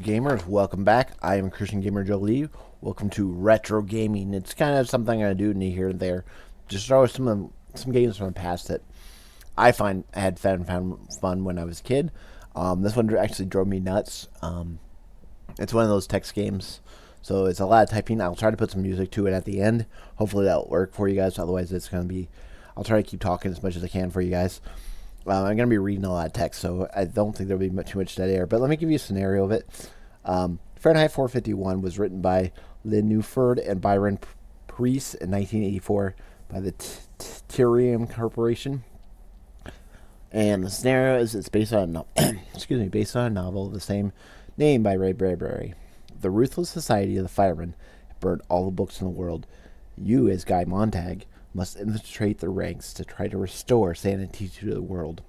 gamers, welcome back. I am Christian Gamer Joe Lee. Welcome to Retro Gaming. It's kind of something I do here and there. Just throw some games from the past that I find I had fun when I was a kid. This one actually drove me nuts. It's one of those text games, so it's a lot of typing. I'll try to put some music to it at the end. Hopefully that'll work for you guys. Otherwise, it's going to be... I'll try to keep talking as much as I can for you guys. I'm going to be reading a lot of text, so I don't think there'll be too much dead air. But let me give you a scenario of it. Fahrenheit 451 was written by Lynn Newford and Byron Preiss in 1984 by the Tyrium Corporation. And the scenario is it's based on based on a novel of the same name by Ray Bradbury. The ruthless society of the firemen burned all the books in the world. You, as Guy Montag, must infiltrate the ranks to try to restore sanity to the world.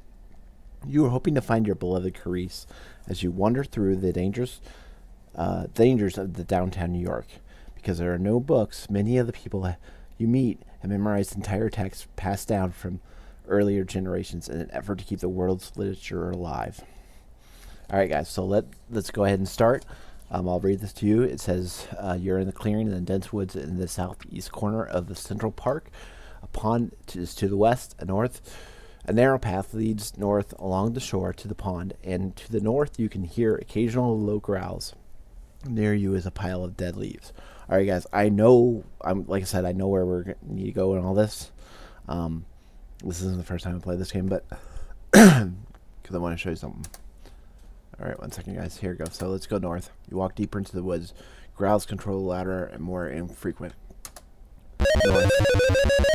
You are hoping to find your beloved Carice as you wander through the dangers of the downtown New York. Because there are no books, many of the people you meet have memorized entire texts passed down from earlier generations in an effort to keep the world's literature alive. Alright guys, so let's go ahead and start. I'll read this to you. It says, you're in the clearing in the dense woods in the southeast corner of the Central Park. A pond is to the west, a narrow path leads north along the shore to the pond, and to the north you can hear occasional low growls. Near you is a pile of dead leaves. Alright guys, I know where we need to go and all this. This isn't the first time I played this game, but because I want to show you something. Alright, one second guys, here we go. So let's go north. You walk deeper into the woods. Growls control louder and more infrequent. North.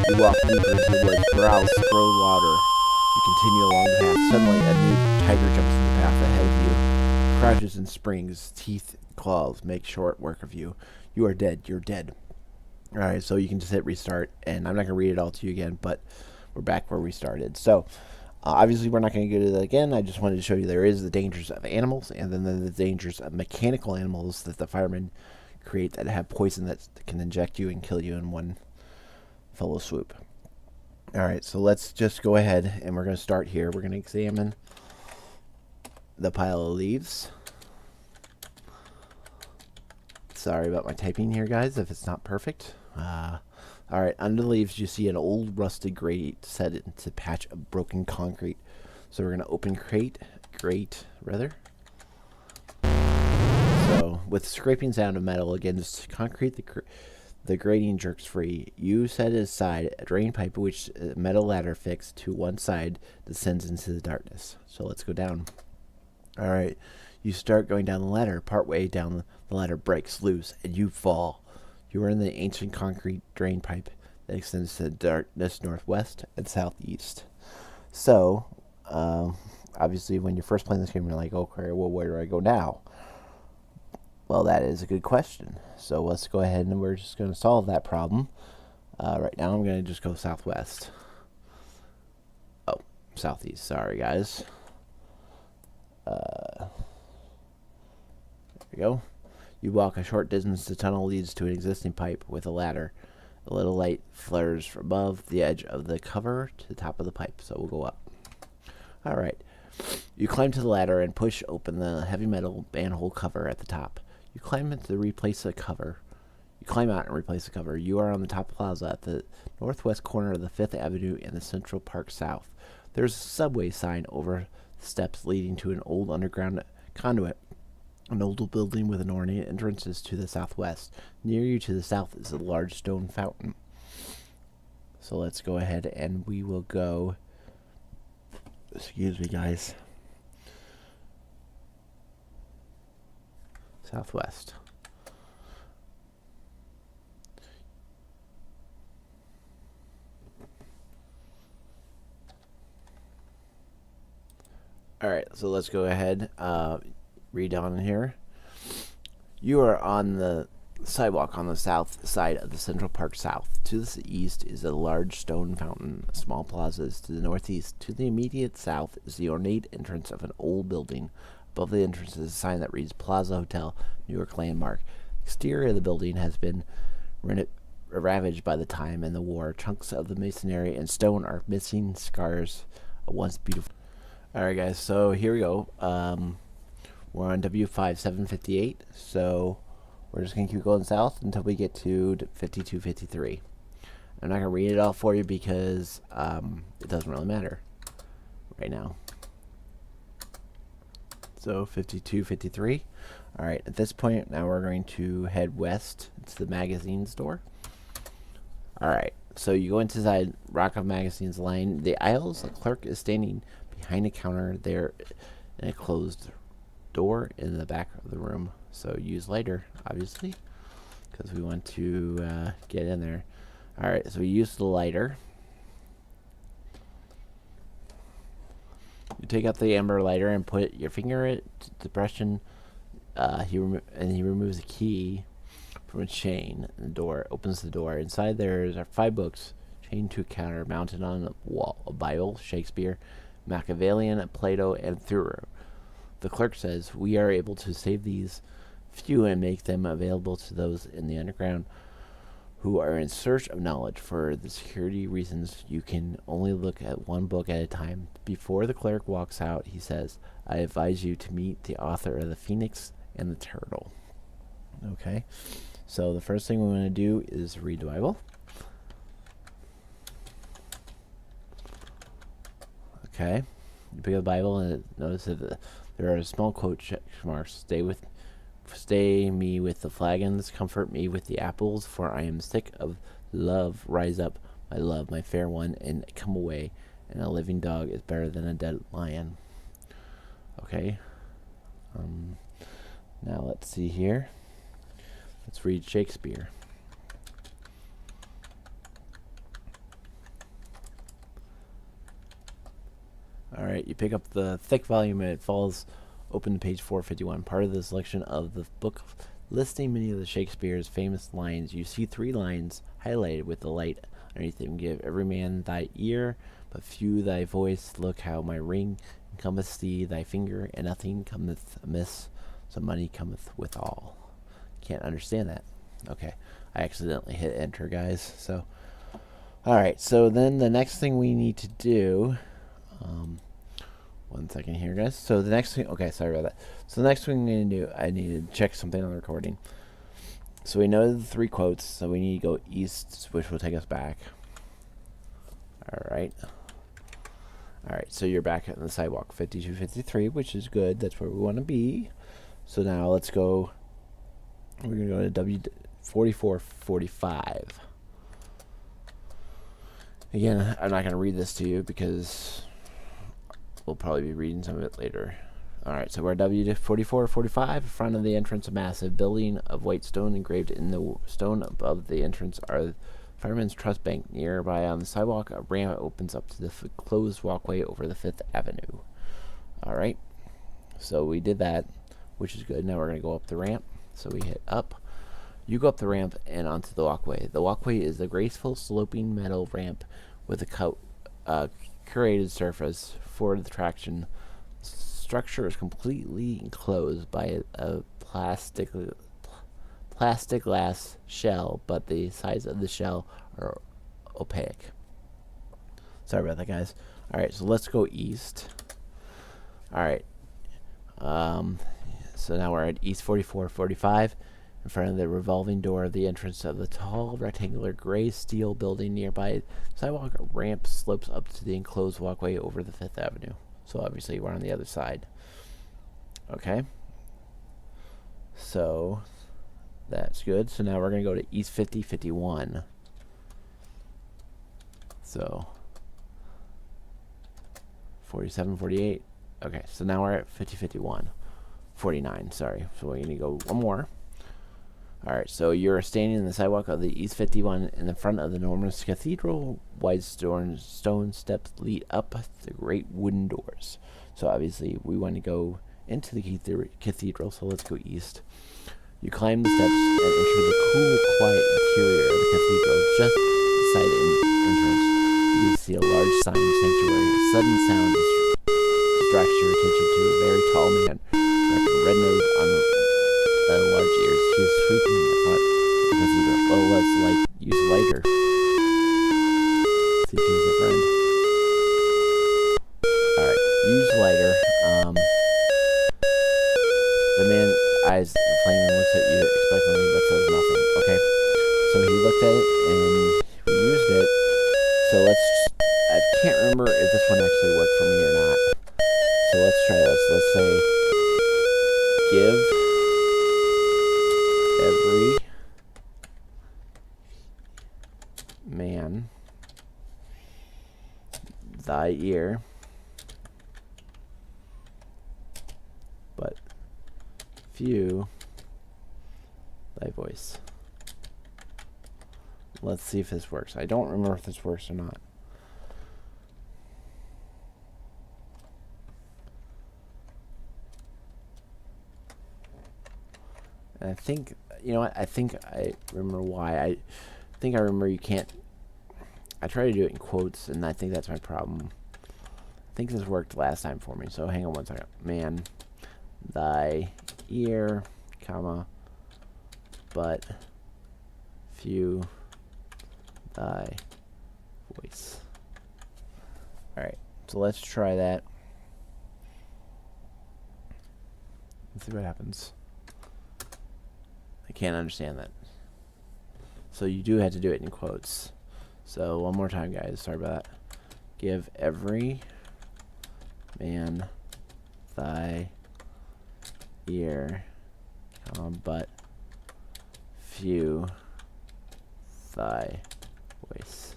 You walk deeper into the woods. Growls grow louder. You continue along the path. Suddenly, a new tiger jumps in the path ahead of you. Crouches and springs. Teeth, claws make short work of you. You are dead. You're dead. Alright, so you can just hit restart. And I'm not going to read it all to you again, but we're back where we started. So, obviously, we're not going to go to that again. I just wanted to show you there is the dangers of animals, and then the dangers of mechanical animals that the firemen create that have poison that can inject you and kill you in one fellow swoop. Alright, so let's just go ahead, and we're going to start here. We're going to examine the pile of leaves. Sorry about my typing here, guys, if it's not perfect. Alright, under the leaves you see an old rusted grate set into a patch of broken concrete. So we're going to open grate. So, with scraping sound of metal against concrete, the grating jerks free. You set aside a drain pipe which a metal ladder fixed to one side descends into the darkness. So let's go down. Alright, you start going down the ladder. Partway down the ladder breaks loose and you fall. You are in the ancient concrete drain pipe that extends to the darkness northwest and southeast. So, obviously when you're first playing this game, you're like, okay, well, where do I go now? Well, that is a good question. So let's go ahead and we're just going to solve that problem. Right now I'm going to just go southwest. Oh, southeast. Sorry, guys. There we go. You walk a short distance. The tunnel leads to an existing pipe with a ladder. A little light flares from above the edge of the cover to the top of the pipe, so we'll go up. Alright. You climb to the ladder and push open the heavy metal manhole cover at the top. You climb out and replace the cover. You are on the top plaza at the northwest corner of the 5th Avenue and the Central Park South. There's a subway sign over the steps leading to an old underground conduit. An old building with an ornate entrance is to the southwest. Near you to the south is a large stone fountain. So let's go ahead and we will go... Excuse me, guys. Southwest. Alright, so let's go ahead. Read on here. You are on the sidewalk on the south side of the Central Park South. To the east is a large stone fountain, small plazas to the northeast. To the immediate south is the ornate entrance of an old building. Above the entrance is a sign that reads Plaza Hotel, New York Landmark. The exterior of the building has been ravaged by the time and the war. Chunks of the masonry and stone are missing, scars of once beautiful. Alright guys, so here we go. We're on W5758, so we're just going to keep going south until we get to 5253. I'm not going to read it all for you because it doesn't really matter right now. So 5253. Alright, at this point, now we're going to head west. It's the magazine store. Alright, so you go inside Rock of Magazines line. The aisles, the clerk is standing behind a counter there in a closed door in the back of the room. So use lighter, obviously, because we want to get in there. Alright, so we use the lighter. You take out the amber lighter and put your finger at depression. He removes a key from a chain. And the door opens the door. Inside there are 5 books chained to a counter mounted on the wall: a Bible, Shakespeare, Machiavellian, Plato, and Thoreau. The clerk says, "We are able to save these few and make them available to those in the underground who are in search of knowledge. For the security reasons, you can only look at one book at a time." Before the clerk walks out, he says, "I advise you to meet the author of The Phoenix and the Turtle." Okay, so the first thing we want to do is read the Bible. Okay, you pick up the Bible and notice that there are small quote check marks. Stay me with the flagons, comfort me with the apples, for I am sick of love. Rise up, my love, my fair one, and come away. And a living dog is better than a dead lion. Okay. Now let's see here. Let's read Shakespeare. Alright, you pick up the thick volume and it falls open to page 451. Part of the selection of the book listing many of the Shakespeare's famous lines. You see 3 lines highlighted with the light underneath them. Give every man thy ear, but few thy voice. Look how my ring encompasseth thee, thy finger, and nothing cometh amiss, so money cometh withal. Can't understand that. Okay, I accidentally hit enter, guys. So, alright, so then the next thing we need to do, one second here, guys. So the next thing, okay, sorry about that. So the next thing I'm going to do, I need to check something on the recording. So we know the 3 quotes, so we need to go east, which will take us back. Alright. Alright, so you're back on the sidewalk, 5253, which is good. That's where we want to be. So now let's go, we're going to go to W4445. Again, I'm not going to read this to you because we'll probably be reading some of it later. Alright, so we're at W4445. In front of the entrance, a massive building of white stone. Engraved in the stone above the entrance are Fireman's Trust Bank. Nearby on the sidewalk, a ramp opens up to the closed walkway over the 5th Avenue. Alright, so we did that, which is good. Now we're going to go up the ramp. So we hit up. You go up the ramp and onto the walkway. The walkway is a graceful, sloping metal ramp with a curated surface for the traction. Structure is completely enclosed by a plastic glass shell, but the sides of the shell are opaque. Sorry about that, guys. Alright, so let's go east. Alright. So now we're at East 4445. In front of the revolving door of the entrance of the tall rectangular gray steel building nearby sidewalk, a ramp slopes up to the enclosed walkway over the 5th Avenue. So obviously we're on the other side. Okay. So that's good. So now we're going to go to East 5051. So 47, 48. Okay, so now we're at 5051. 49, sorry. So we need to go one more. Alright, so you're standing in the sidewalk of the East 51 in the front of the enormous cathedral. Wide stone steps lead up the great wooden doors. So obviously we want to go into the cathedral, so let's go east. You climb the steps and enter the cool, quiet interior of the cathedral. Just beside the entrance, you see a large sign, sanctuary. A sudden sound distracts your attention to a very tall man, with a red nose on large ears. He is sweeping in the front of the cathedral. Oh, let's use a lighter. See if he's a friend. Alright, use lighter. eyes flaming, looks at you expectantly, but says nothing. Okay. So he looked at it and we used it. So I can't remember if this one actually worked for me or not. So let's try this. Let's say, give every man thy ear, but few thy voice. Let's see if this works. I don't remember if this works or not. And I think, you know what? I think I remember why. I think I remember you can't. I tried to do it in quotes, and I think that's my problem. I think this worked last time for me. So hang on one second. Man, thy ear, comma, but few thy voice. Alright, so let's try that. Let's see what happens. I can't understand that. So you do have to do it in quotes. So one more time, guys. Sorry about that. Give every man thy ear, but few thy voice.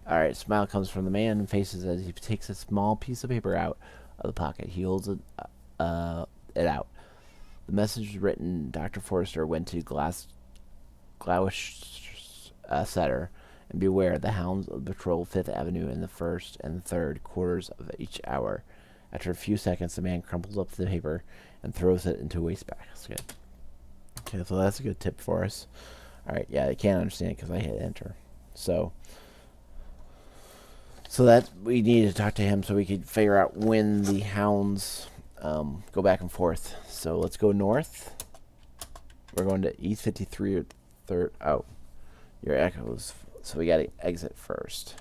Alright, smile comes from the man and faces as he takes a small piece of paper out of the pocket. He holds it out. The message is written, Dr. Forrester went to Gloucester, and beware, the hounds of patrol 5th Avenue in the 1st and 3rd quarters of each hour. After a few seconds, the man crumples up the paper and throws it into a wastebasket. Okay, so that's a good tip for us. Alright, yeah, I can't understand it because I hit enter. So that we needed to talk to him so we could figure out when the hounds go back and forth. So let's go north. We're going to East 53 or 3rd. Oh, your echoes. So we got to exit first.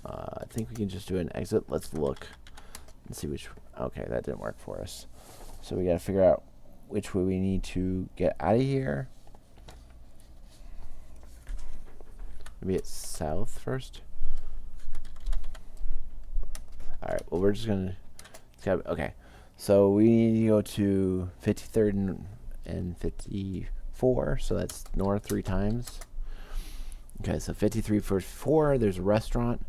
I think we can just do an exit. Let's look and see which. Okay, that didn't work for us. So we got to figure out which way we need to get out of here. Maybe it's south first. Alright, well, we're just going to. Okay. So we need to go to 53rd and 54. So that's north 3 times. Okay, so 53 first 4, there's a restaurant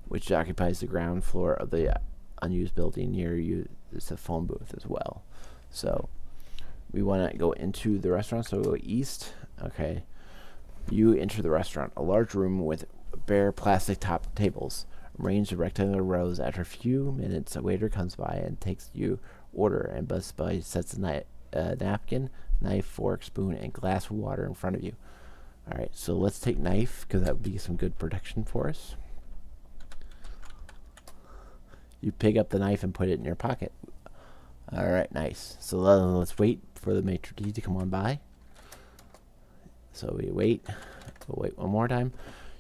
which occupies the ground floor of the unused building near you. There's a phone booth as well. So we want to go into the restaurant, so we'll go east. Okay. You enter the restaurant, a large room with bare plastic top tables arranged in rectangular rows. After a few minutes, a waiter comes by and takes you order, and Busby sets a napkin, knife, fork, spoon, and glass of water in front of you. Alright, so let's take knife, because that would be some good protection for us. You pick up the knife and put it in your pocket. Alright, nice. So let's wait for the maitre d' to come on by. So we wait. We'll wait one more time.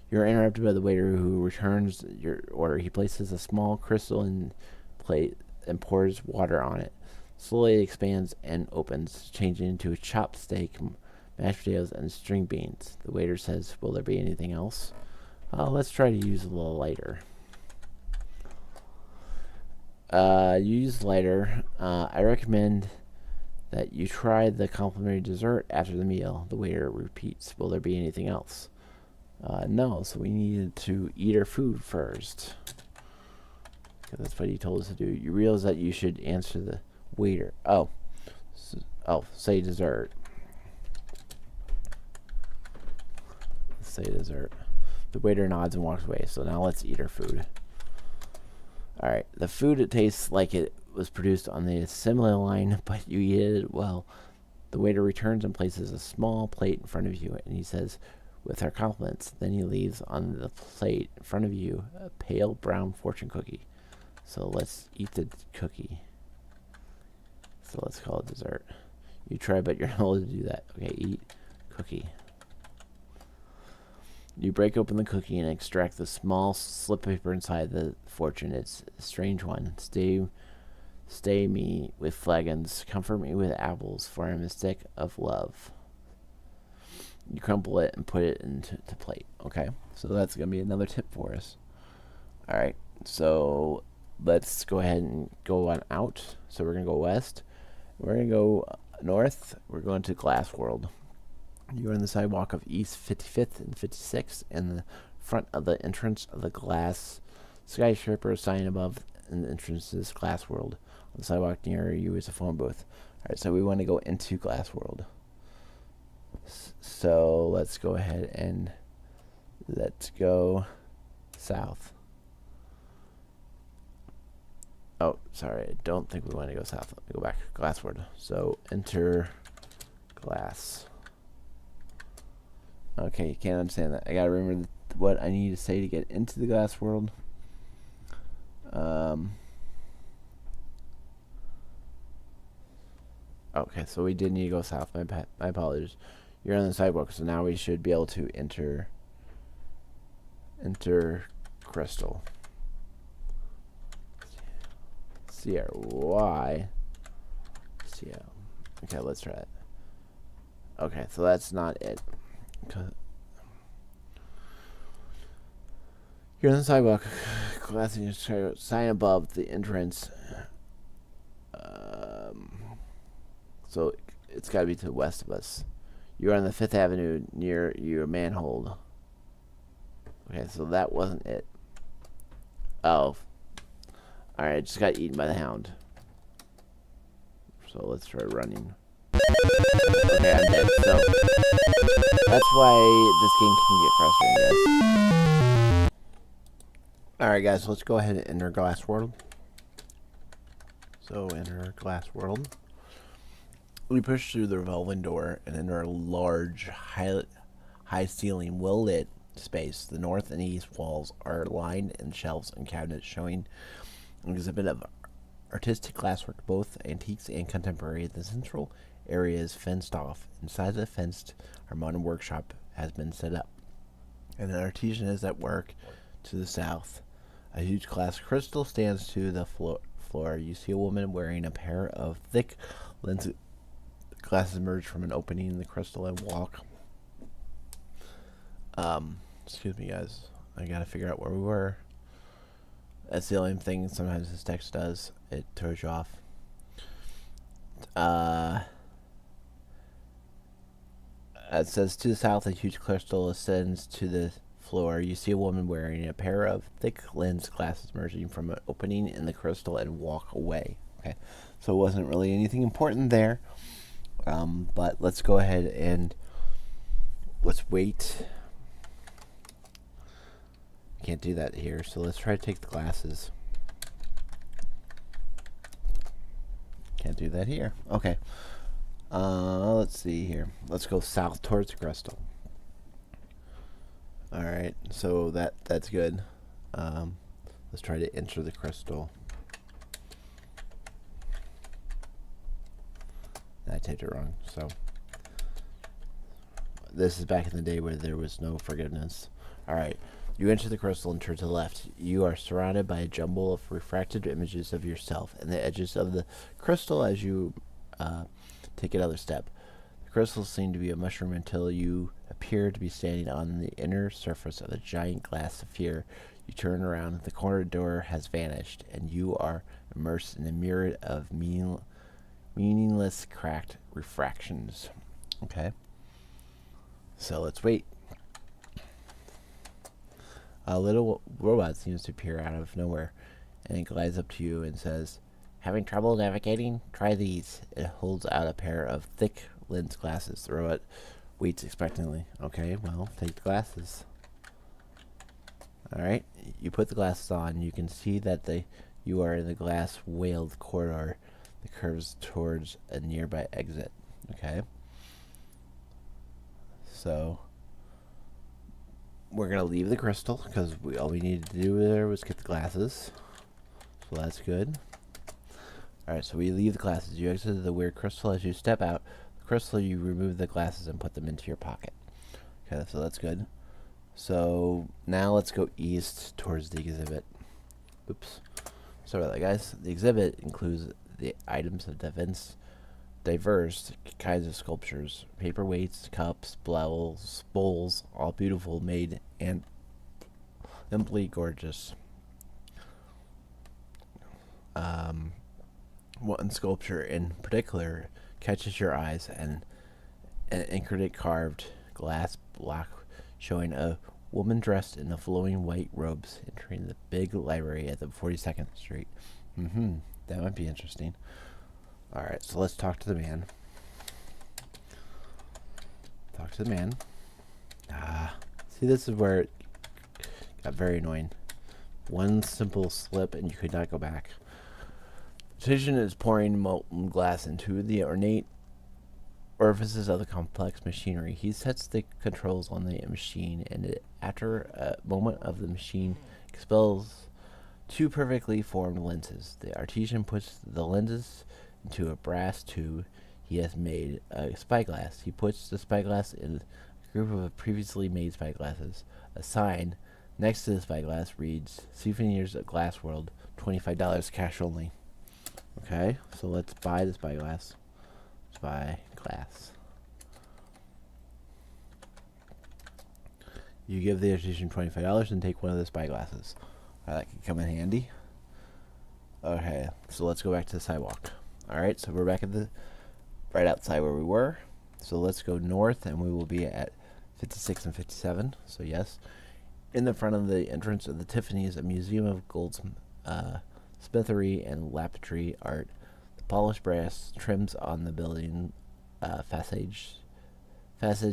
You're interrupted by the waiter who returns your order. He places a small crystal in plate and pours water on it. Slowly it expands and opens, changing into a chopped steak, mashed potatoes, and string beans. The waiter says, will there be anything else? Let's try to use a little lighter. Use lighter. I recommend that you try the complimentary dessert after the meal. The waiter repeats, will there be anything else? No, so we needed to eat our food first. That's what he told us to do. You realize that you should answer the waiter. Say dessert. Say dessert. The waiter nods and walks away. So now let's eat our food. Alright, the food, it tastes like it was produced on the assembly line, but you eat it well. The waiter returns and places a small plate in front of you, and he says, with our compliments. Then he leaves on the plate in front of you a pale brown fortune cookie. So let's eat the cookie. So let's call it dessert. You try, but you're not able to do that. Okay, eat cookie. You break open the cookie and extract the small slip of paper inside the fortune. It's a strange one. Stay me with flagons, comfort me with apples, for I am a stick of love. You crumple it and put it into plate. Okay, so that's going to be another tip for us. All right, so let's go ahead and go on out. So we're going to go west. We're going to go north. We're going to Glass World. You're on the sidewalk of East 55th and 56th, in the front of the entrance of the glass skyscraper sign above in the entrance to this Glass World. On the sidewalk near you is a phone booth. All right, so we want to go into Glass World. So let's go ahead and let's go south. Oh, sorry, I don't think we want to go south. Let me go back. Glass World. So enter glass. Okay, you can't understand that. I gotta remember what I need to say to get into the Glass World. Okay, so we did need to go south. My apologies. You're on the sidewalk, so now we should be able to enter Crystal. CRY. CL. Okay, let's try it. Okay, so that's not it. You're on the sidewalk. Glassing sign above the entrance. So it's got to be to the west of us. You're on the 5th Avenue near your manhole. Okay, so that wasn't it. Oh. Alright, I just got eaten by the hound. So let's try running. Okay, I'm dead. So that's why this game can get frustrating, guys. Alright, guys, let's go ahead and enter Glass World. So, enter Glass World. We push through the revolving door and enter a large, high ceiling, well-lit space. The north and east walls are lined in shelves and cabinets showing an exhibit of artistic glasswork, both antiques and contemporary. The central area is fenced off. Inside the fenced, our modern workshop has been set up, and an artisan is at work to the south. A huge glass crystal stands to the floor. You see a woman wearing a pair of thick lens glasses emerge from an opening in the crystal and walk. Excuse me, guys. I gotta figure out where we were. That's the only thing sometimes this text does. It throws you off. It says to the south, a huge crystal ascends to the floor. You see a woman wearing a pair of thick lens glasses emerging from an opening in the crystal and walk away. Okay, so it wasn't really anything important there. But let's go ahead and let's wait. Can't do that here, so let's try to take the glasses. Can't do that here. Okay. Let's see here. Let's go south towards the crystal. Alright, so that's good. Let's try to enter the crystal. I typed it wrong, so this is back in the day where there was no forgiveness. Alright, you enter the crystal and turn to the left. You are surrounded by a jumble of refracted images of yourself and the edges of the crystal as you take another step. The crystals seem to be a mushroom until you appear to be standing on the inner surface of a giant glass sphere. You turn around, the corner door has vanished, and you are immersed in a myriad of meaningless cracked refractions. Okay. So let's wait. A little robot seems to appear out of nowhere, and it glides up to you and says, "Having trouble navigating? Try these." It holds out a pair of thick lens glasses. The robot waits expectantly. Okay, well, take the glasses. Alright, you put the glasses on. You can see that you are in the glass veiled corridor that curves towards a nearby exit. Okay. So we're gonna leave the crystal because all we needed to do there was get the glasses. So that's good. Alright, so we leave the glasses. You exit the weird crystal. As you step out the crystal, you remove the glasses and put them into your pocket. Okay, so that's good. So now let's go east towards the exhibit. Oops. Sorry about that, guys. The exhibit includes the items of diverse kinds of sculptures, paperweights, cups, bowls, all beautiful, made and simply gorgeous. One sculpture in particular catches your eyes, and an intricate carved glass block showing a woman dressed in the flowing white robes entering the big library at the 42nd Street. That might be interesting. Alright, so let's talk to the man. Talk to the man. See, this is where it got very annoying. One simple slip and you could not go back. The magician is pouring molten glass into the ornate orifices of the complex machinery. He sets the controls on the machine, and after a moment of the machine expels two perfectly formed lenses. The artisan puts the lenses into a brass tube. He has made a spyglass. He puts the spyglass in a group of previously made spyglasses. A sign next to the spyglass reads, "Souvenirs of Glass World, $25 cash only." Okay, so let's buy the spyglass. Let's buy glass. You give the artisan $25 and take one of the spyglasses. That could come in handy. Okay, so let's go back to the sidewalk. Alright, so we're back at the right outside where we were. So let's go north, and we will be at 56 and 57. So yes, in the front of the entrance of the Tiffany's, a museum of goldsmithery and lapidary art. The polished brass trims on the building facade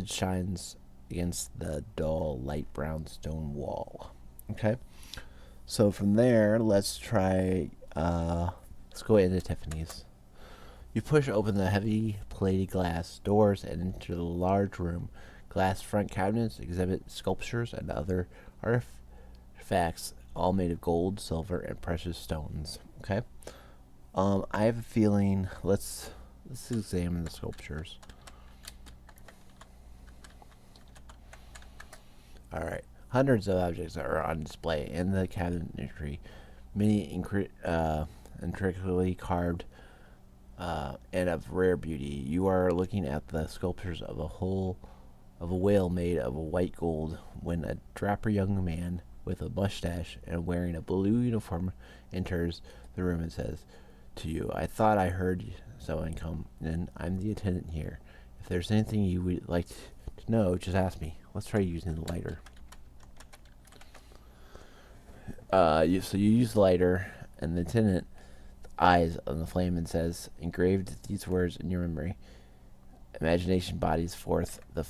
shines against the dull light brown stone wall. Okay, so from there, let's try. Let's go into Tiffany's. You push open the heavy plated glass doors and enter the large room. Glass front cabinets exhibit sculptures and other artifacts, all made of gold, silver, and precious stones. Okay. I have a feeling. Let's examine the sculptures. All right. Hundreds of objects are on display in the cabinetry. Many intricately carved and of rare beauty. You are looking at the sculptures of a whale made of white gold when a dapper young man with a mustache and wearing a blue uniform enters the room and says to you, "I thought I heard someone come, and I'm the attendant here. If there's anything you would like to know, just ask me." Let's try using the lighter. So you use the lighter, and the attendant eyes on the flame and says, "Engraved these words in your memory. Imagination bodies forth the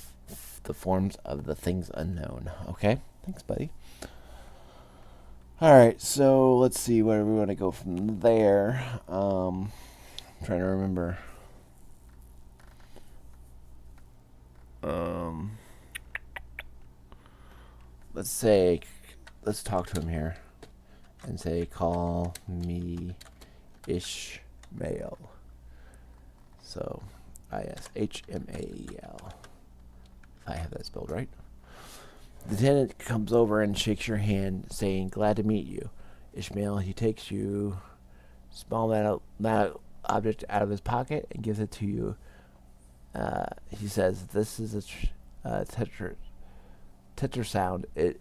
forms of the things unknown." Okay, thanks, buddy. All right, so let's see where we want to go from there. I'm trying to remember. Let's talk to him here and say, "Call me Ishmael." So, Ishmael. If I have that spelled right. The tenant comes over and shakes your hand, saying, "Glad to meet you." Ishmael, he takes you small metal object out of his pocket and gives it to you. He says, "This is a tetrasound. It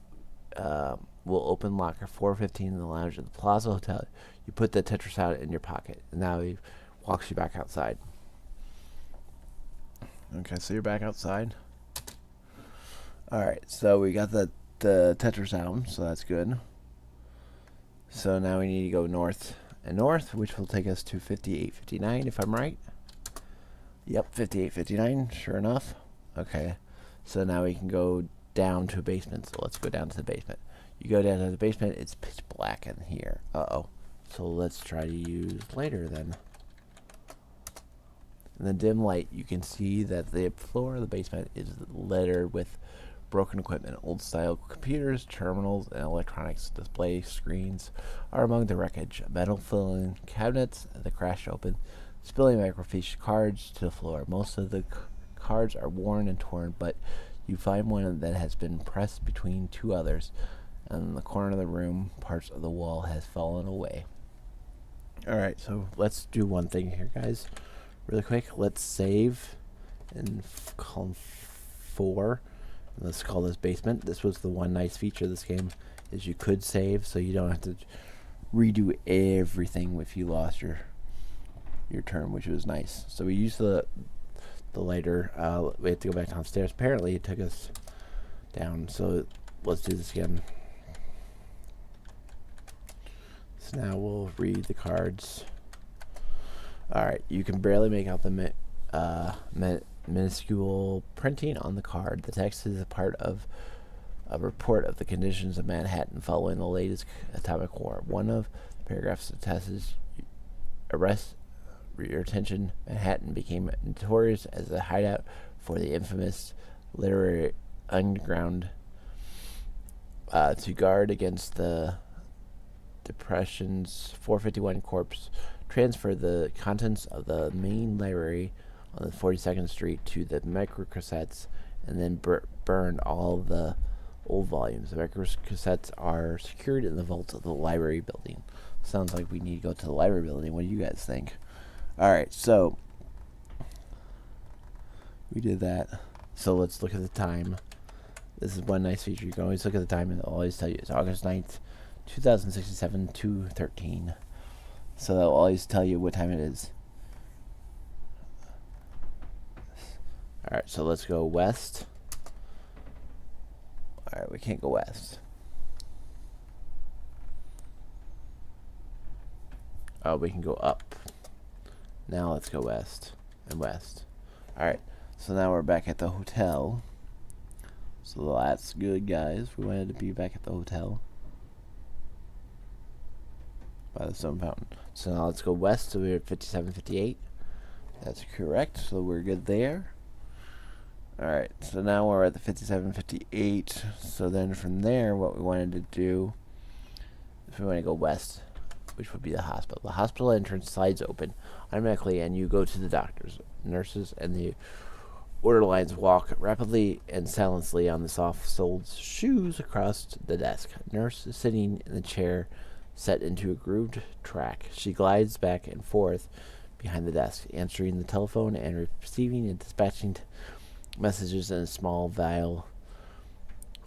will open locker 415 in the lounge of the Plaza Hotel." You put the tetrasound in your pocket, and now he walks you back outside. Okay, so you're back outside. Alright, so we got the tetrasound, so that's good. So now we need to go north and north, which will take us to 5859, if I'm right. Yep, 5859, sure enough. Okay, so now we can go down to a basement, so let's go down to the basement. You go down to the basement, it's pitch black in here. Uh-oh. So let's try to use lighter then. In the dim light, you can see that the floor of the basement is littered with broken equipment. Old-style computers, terminals, and electronics display screens are among the wreckage. Metal filling cabinets that crashed open, spilling microfiche cards to the floor. Most of the cards are worn and torn, but you find one that has been pressed between two others. And in the corner of the room, parts of the wall has fallen away. Alright, so let's do one thing here, guys. Really quick, let's save in column 4. And let's call this basement. This was the one nice feature of this game, is you could save, so you don't have to redo everything if you lost your turn, which was nice. So we used the lighter. We have to go back downstairs. Apparently it took us down, so let's do this again. So now we'll read the cards. Alright, you can barely make out the minuscule printing on the card. The text is a part of a report of the conditions of Manhattan following the latest atomic war. One of the paragraphs attests arrest your attention. Manhattan became notorious as a hideout for the infamous literary underground. To guard against the Depression's 451 Corps transferred the contents of the main library on the 42nd Street to the microcassettes and then burned all the old volumes. The microcassettes are secured in the vaults of the library building. Sounds like we need to go to the library building. What do you guys think? Alright, so we did that. So let's look at the time. This is one nice feature. You can always look at the time and it'll always tell you it's August 9th, 2067, 2:13. So that'll always tell you what time it is. Alright, so let's go west. Alright, we can't go west. Oh, we can go up. Now let's go west and west. Alright, so now we're back at the hotel. So that's good, guys. We wanted to be back at the hotel by the stone fountain. So now let's go west. So we're at 5758. That's correct. So we're good there. Alright, so now we're at the 5758. So then from there, what we wanted to do, if we want to go west, which would be the hospital. The hospital entrance slides open automatically, and you go to the doctors, nurses, and the order lines walk rapidly and silently on the soft-soled shoes across the desk. Nurse is sitting in the chair set into a grooved track. She glides back and forth behind the desk, answering the telephone and receiving and dispatching messages in a small vial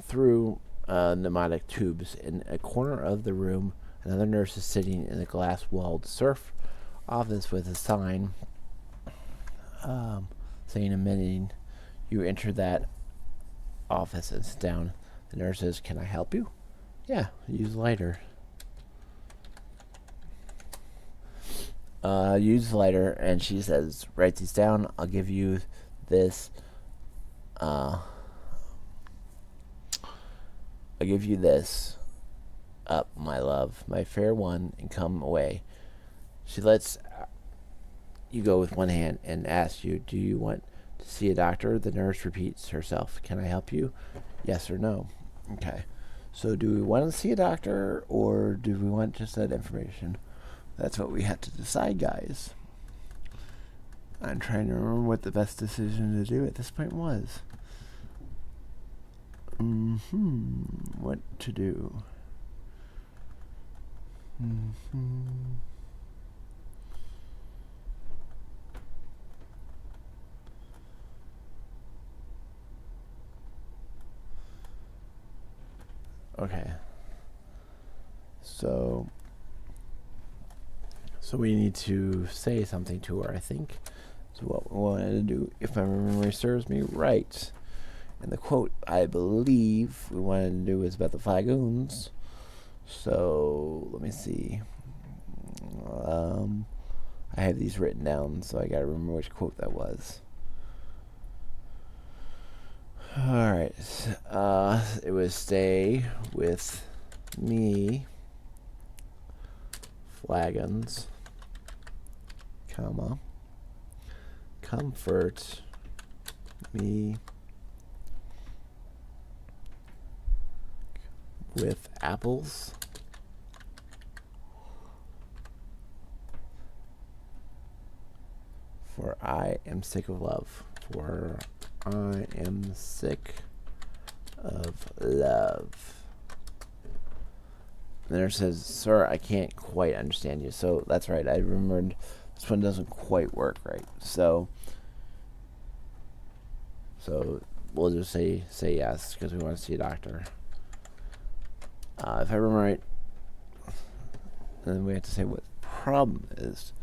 through pneumatic tubes. In a corner of the room, another nurse is sitting in a glass-walled surf office with a sign saying admitting. You enter that office and sit down. The nurse says, "Can I help you?" "Yeah, use lighter." Use lighter, and she says, "Write these down. I'll give you this. I'll give you this. Up, my love, my fair one, and come away." She lets you go with one hand and asks you, "Do you want to see a doctor?" The nurse repeats herself, "Can I help you?" Yes or no. Okay. So do we want to see a doctor, or do we want just that information? That's what we have to decide, guys. I'm trying to remember what the best decision to do at this point was. What to do? Okay. So we need to say something to her, I think. So what we wanted to do, if my memory serves me right. And the quote, I believe, we wanted to do is about the Flagoons. So, let me see. I have these written down, so I gotta remember which quote that was. Alright. It was stay with me, Flagons, comma, comfort me with apples, for I am sick of love. For I am sick of love. The nurse says, "Sir, I can't quite understand you." So that's right. I remembered this one doesn't quite work right. So we'll just say yes because we want to see a doctor. If I remember right, then we have to say what the problem is.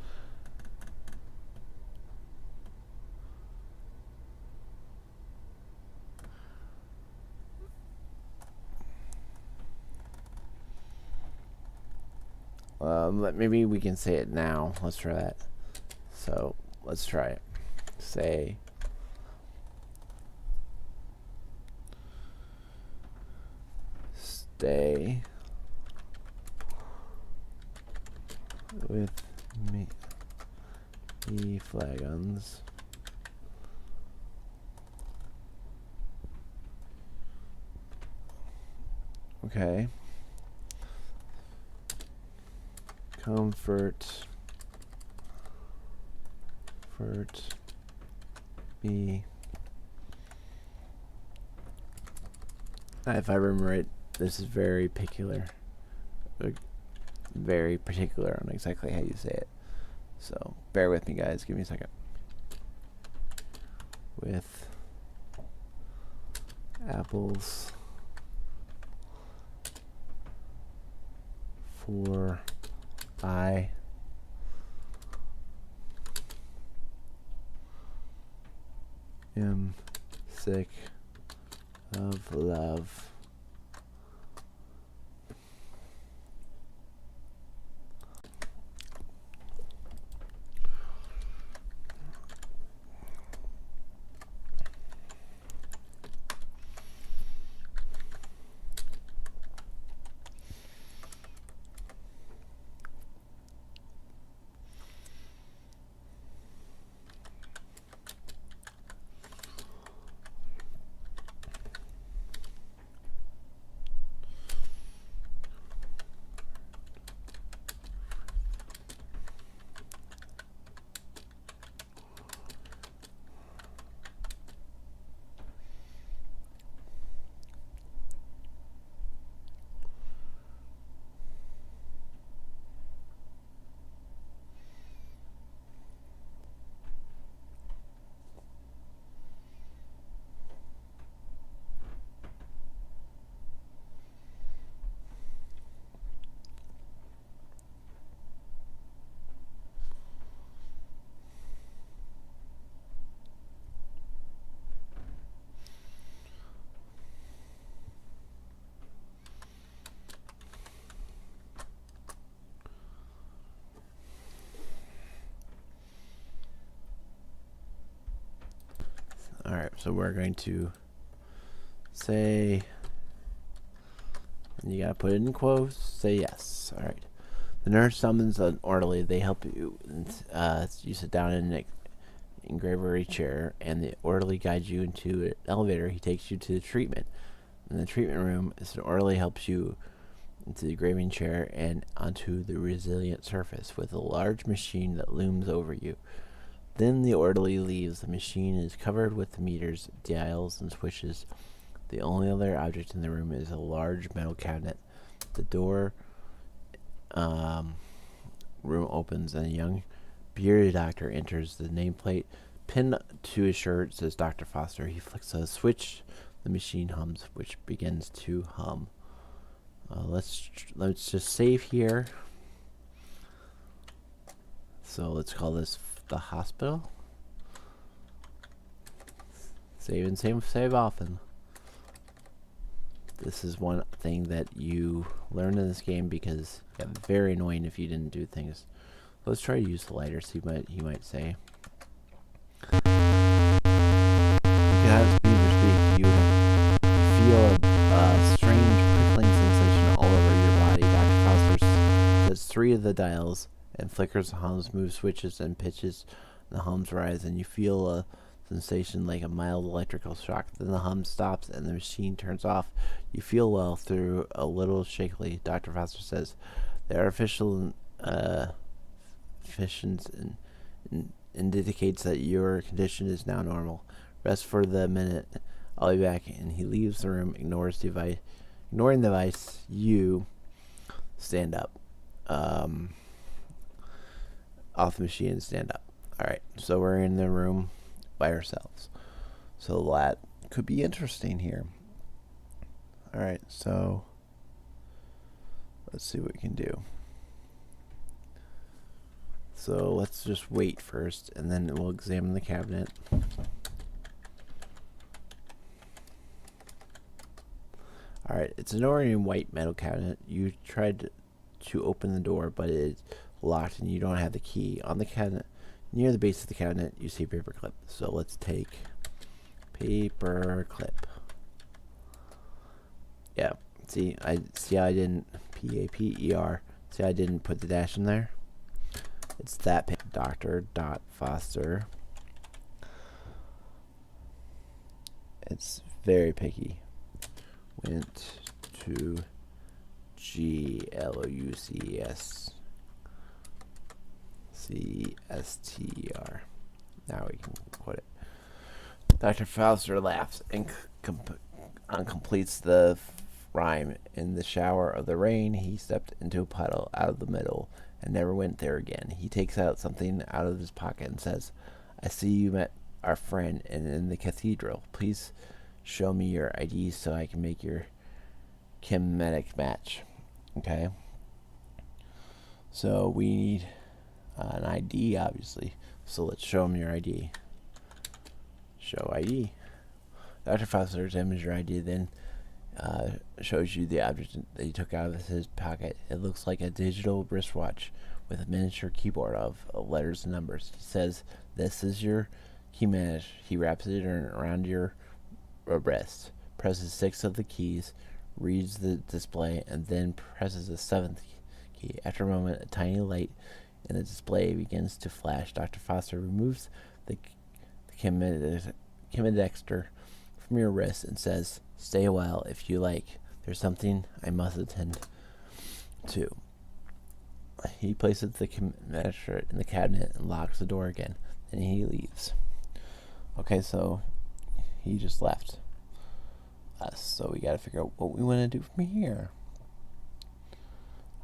Maybe we can say it now. Let's try that. So let's try it. Say stay with me, Flagons. Okay. Comfort me. If I remember right, this is very particular. Very particular on exactly how you say it. So bear with me, guys. Give me a second. With apples for I am sick of love. Alright, so we're going to say, and you gotta put it in quotes, say yes. Alright. The nurse summons an orderly. They help you. You sit down in an engravery chair, and the orderly guides you into an elevator. He takes you to the treatment. In the treatment room, an orderly helps you into the engraving chair and onto the resilient surface with a large machine that looms over you. Then the orderly leaves. The machine is covered with meters, dials, and switches. The only other object in the room is a large metal cabinet. The door room opens, and a young, bearded doctor enters. The nameplate pinned to his shirt says Dr. Foster. He flicks a switch. The machine hums, which begins to hum. Let's just save here. So let's call this the hospital. Save and save often. This is one thing that you learn in this game because it's very annoying if you didn't do things. Let's try to use the lighter, see what he might say. You cannot speak or speak. You feel a strange prickling sensation all over your body. Dr. Foster says 3 of the dials and flickers the hums, moves switches and pitches. The hums rise, and you feel a sensation like a mild electrical shock. Then the hum stops and the machine turns off. You feel well through a little shakily. Dr. Foster says the artificial efficiency indicates that your condition is now normal. Rest for the minute. I'll be back. And he leaves the room, ignoring the device. You stand up. Off the machine and stand up. Alright, so we're in the room by ourselves. So that could be interesting here. Alright, so let's see what we can do. So let's just wait first, and then we'll examine the cabinet. Alright, it's an ordinary white metal cabinet. You tried to open the door, but it's locked and you don't have the key. On the cabinet, near the base of the cabinet, you see a paper clip. So let's take paper clip. Yeah, see I didn't P-A-P-E-R. See, I didn't put the dash in there. It's that Dr. Foster. It's very picky. Went to Glucestr. Now we can quote it. Dr. Foster laughs and completes the rhyme. In the shower of the rain, he stepped into a puddle out of the middle and never went there again. He takes out something out of his pocket and says, I see you met our friend in the cathedral. Please show me your ID so I can make your chemetic match. Okay. So we need an ID, obviously. So let's show him your ID. Show ID. Dr. Foster's image your ID, then shows you the object that he took out of his pocket. It looks like a digital wristwatch with a miniature keyboard of letters and numbers. He says, this is your key match. He wraps it around your wrist, presses 6 of the keys, reads the display, and then presses the 7th key. After a moment, a tiny light in the display begins to flash. Dr. Foster removes the chemidexter from your wrist and says, stay a while if you like. There's something I must attend to. He places the chemidexter in the cabinet and locks the door again. Then he leaves. Okay, so he just left us. So we gotta figure out what we want to do from here.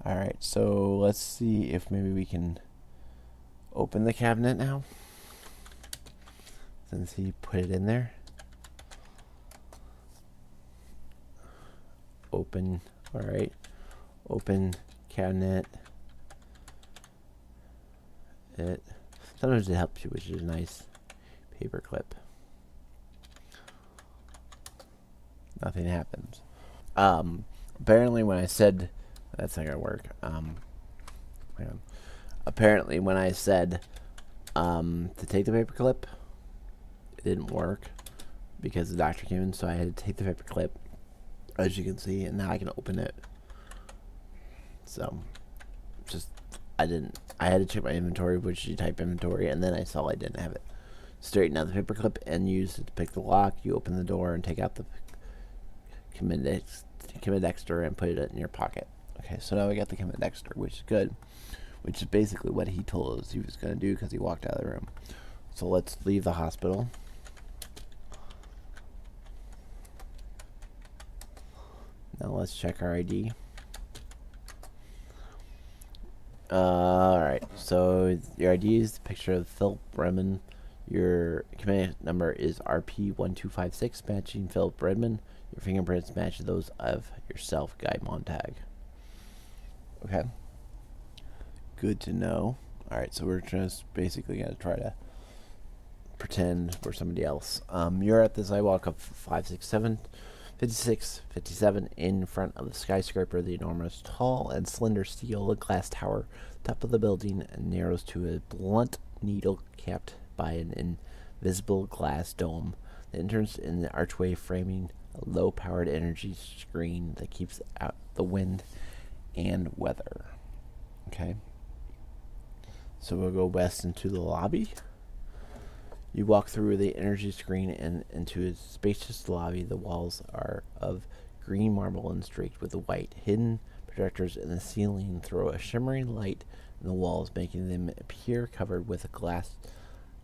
Alright, so let's see if maybe we can open the cabinet now, since he put it in there. Open. Alright. Open cabinet. Sometimes it helps you, which is nice. Paper clip. Nothing happens. Apparently when I said that's not gonna work. Apparently when I said to take the paper clip, it didn't work because the doctor came in, so I had to take the paper clip, as you can see, and now I can open it. So I had to check my inventory, which you type inventory, and then I saw I didn't have it. Straighten out the paper clip and use it to pick the lock. You open the door and take out the chemidexter and put it in your pocket. Okay, so now we got the chemidexter, which is good, which is basically what he told us he was going to do because he walked out of the room. So let's leave the hospital. Now let's check our ID. Alright, so your ID is the picture of Philip Redmond. Your command number is RP1256, matching Philip Redmond. Your fingerprints match those of yourself, Guy Montag. Okay. Good to know. Alright, so we're just basically going to try to pretend we're somebody else. You're at the sidewalk of 56, 57 in front of the skyscraper. The enormous, tall, and slender steel glass tower top of the building narrows to a blunt needle capped by an invisible glass dome. The entrance in the archway framing a low-powered energy screen that keeps out the wind and weather. Okay. So we'll go west into the lobby. You walk through the energy screen and into a spacious lobby. The walls are of green marble and streaked with white. Hidden projectors in the ceiling throw a shimmering light in the walls, making them appear covered with a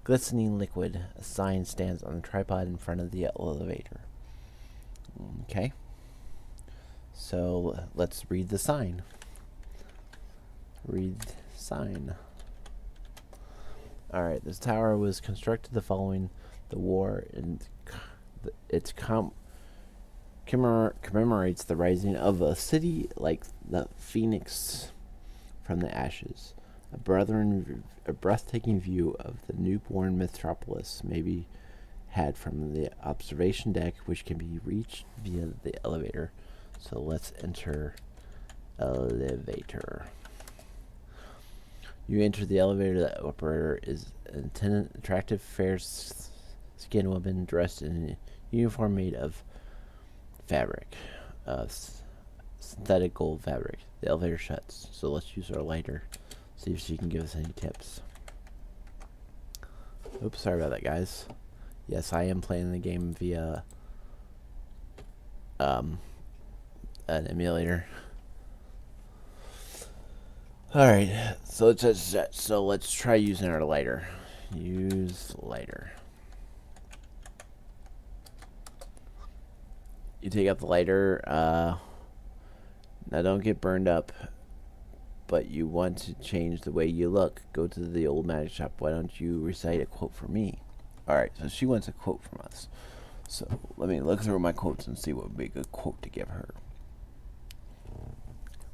glistening liquid. A sign stands on the tripod in front of the elevator. Okay. So let's read the sign. Read sign. Alright, this tower was constructed the following the war, and it commemorates the rising of a city like the phoenix from the ashes. A breathtaking view of the newborn metropolis may be had from the observation deck, which can be reached via the elevator. So let's enter elevator. You enter the elevator. The operator is an attractive, fair-skinned woman dressed in a uniform made of fabric, synthetic gold fabric. The elevator shuts, so let's use our lighter. See if she can give us any tips. Oops, sorry about that, guys. Yes, I am playing the game via an emulator. Alright, so let's try using our lighter. Use lighter. You take out the lighter. Now don't get burned up, but you want to change the way you look. Go to the old magic shop. Why don't you recite a quote for me? Alright, so she wants a quote from us. So let me look through my quotes and see what would be a good quote to give her.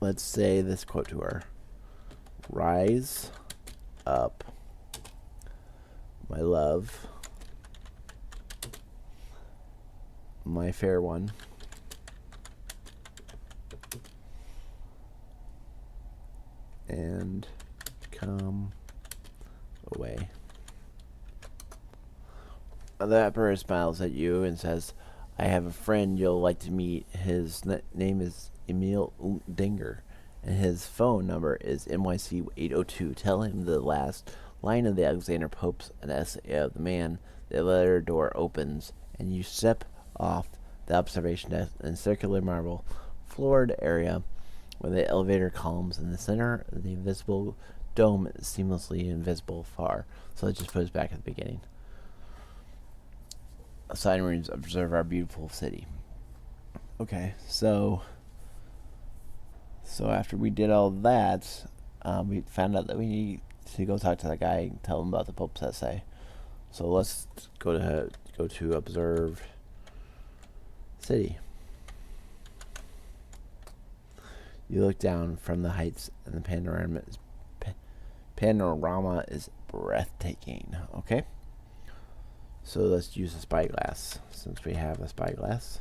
Let's say this quote to her. Rise up, my love, my fair one. And come away. The emperor smiles at you and says, I have a friend you'll like to meet. His name is Emil Dinger, and his phone number is NYC 802. Tell him the last line of the Alexander Pope's an essay of the man. The elevator door opens, and you step off the observation deck in a circular marble floored area where the elevator columns in the center of the invisible dome is seamlessly invisible far. So let's just put us back at the beginning. Sign reads, observe our beautiful city. Okay, so after we did all that, we found out that we need to go talk to that guy and tell him about the Pope's essay. So let's go to observe city. You look down from the heights, and the panorama is breathtaking. Okay. So let's use a spyglass, since we have a spyglass.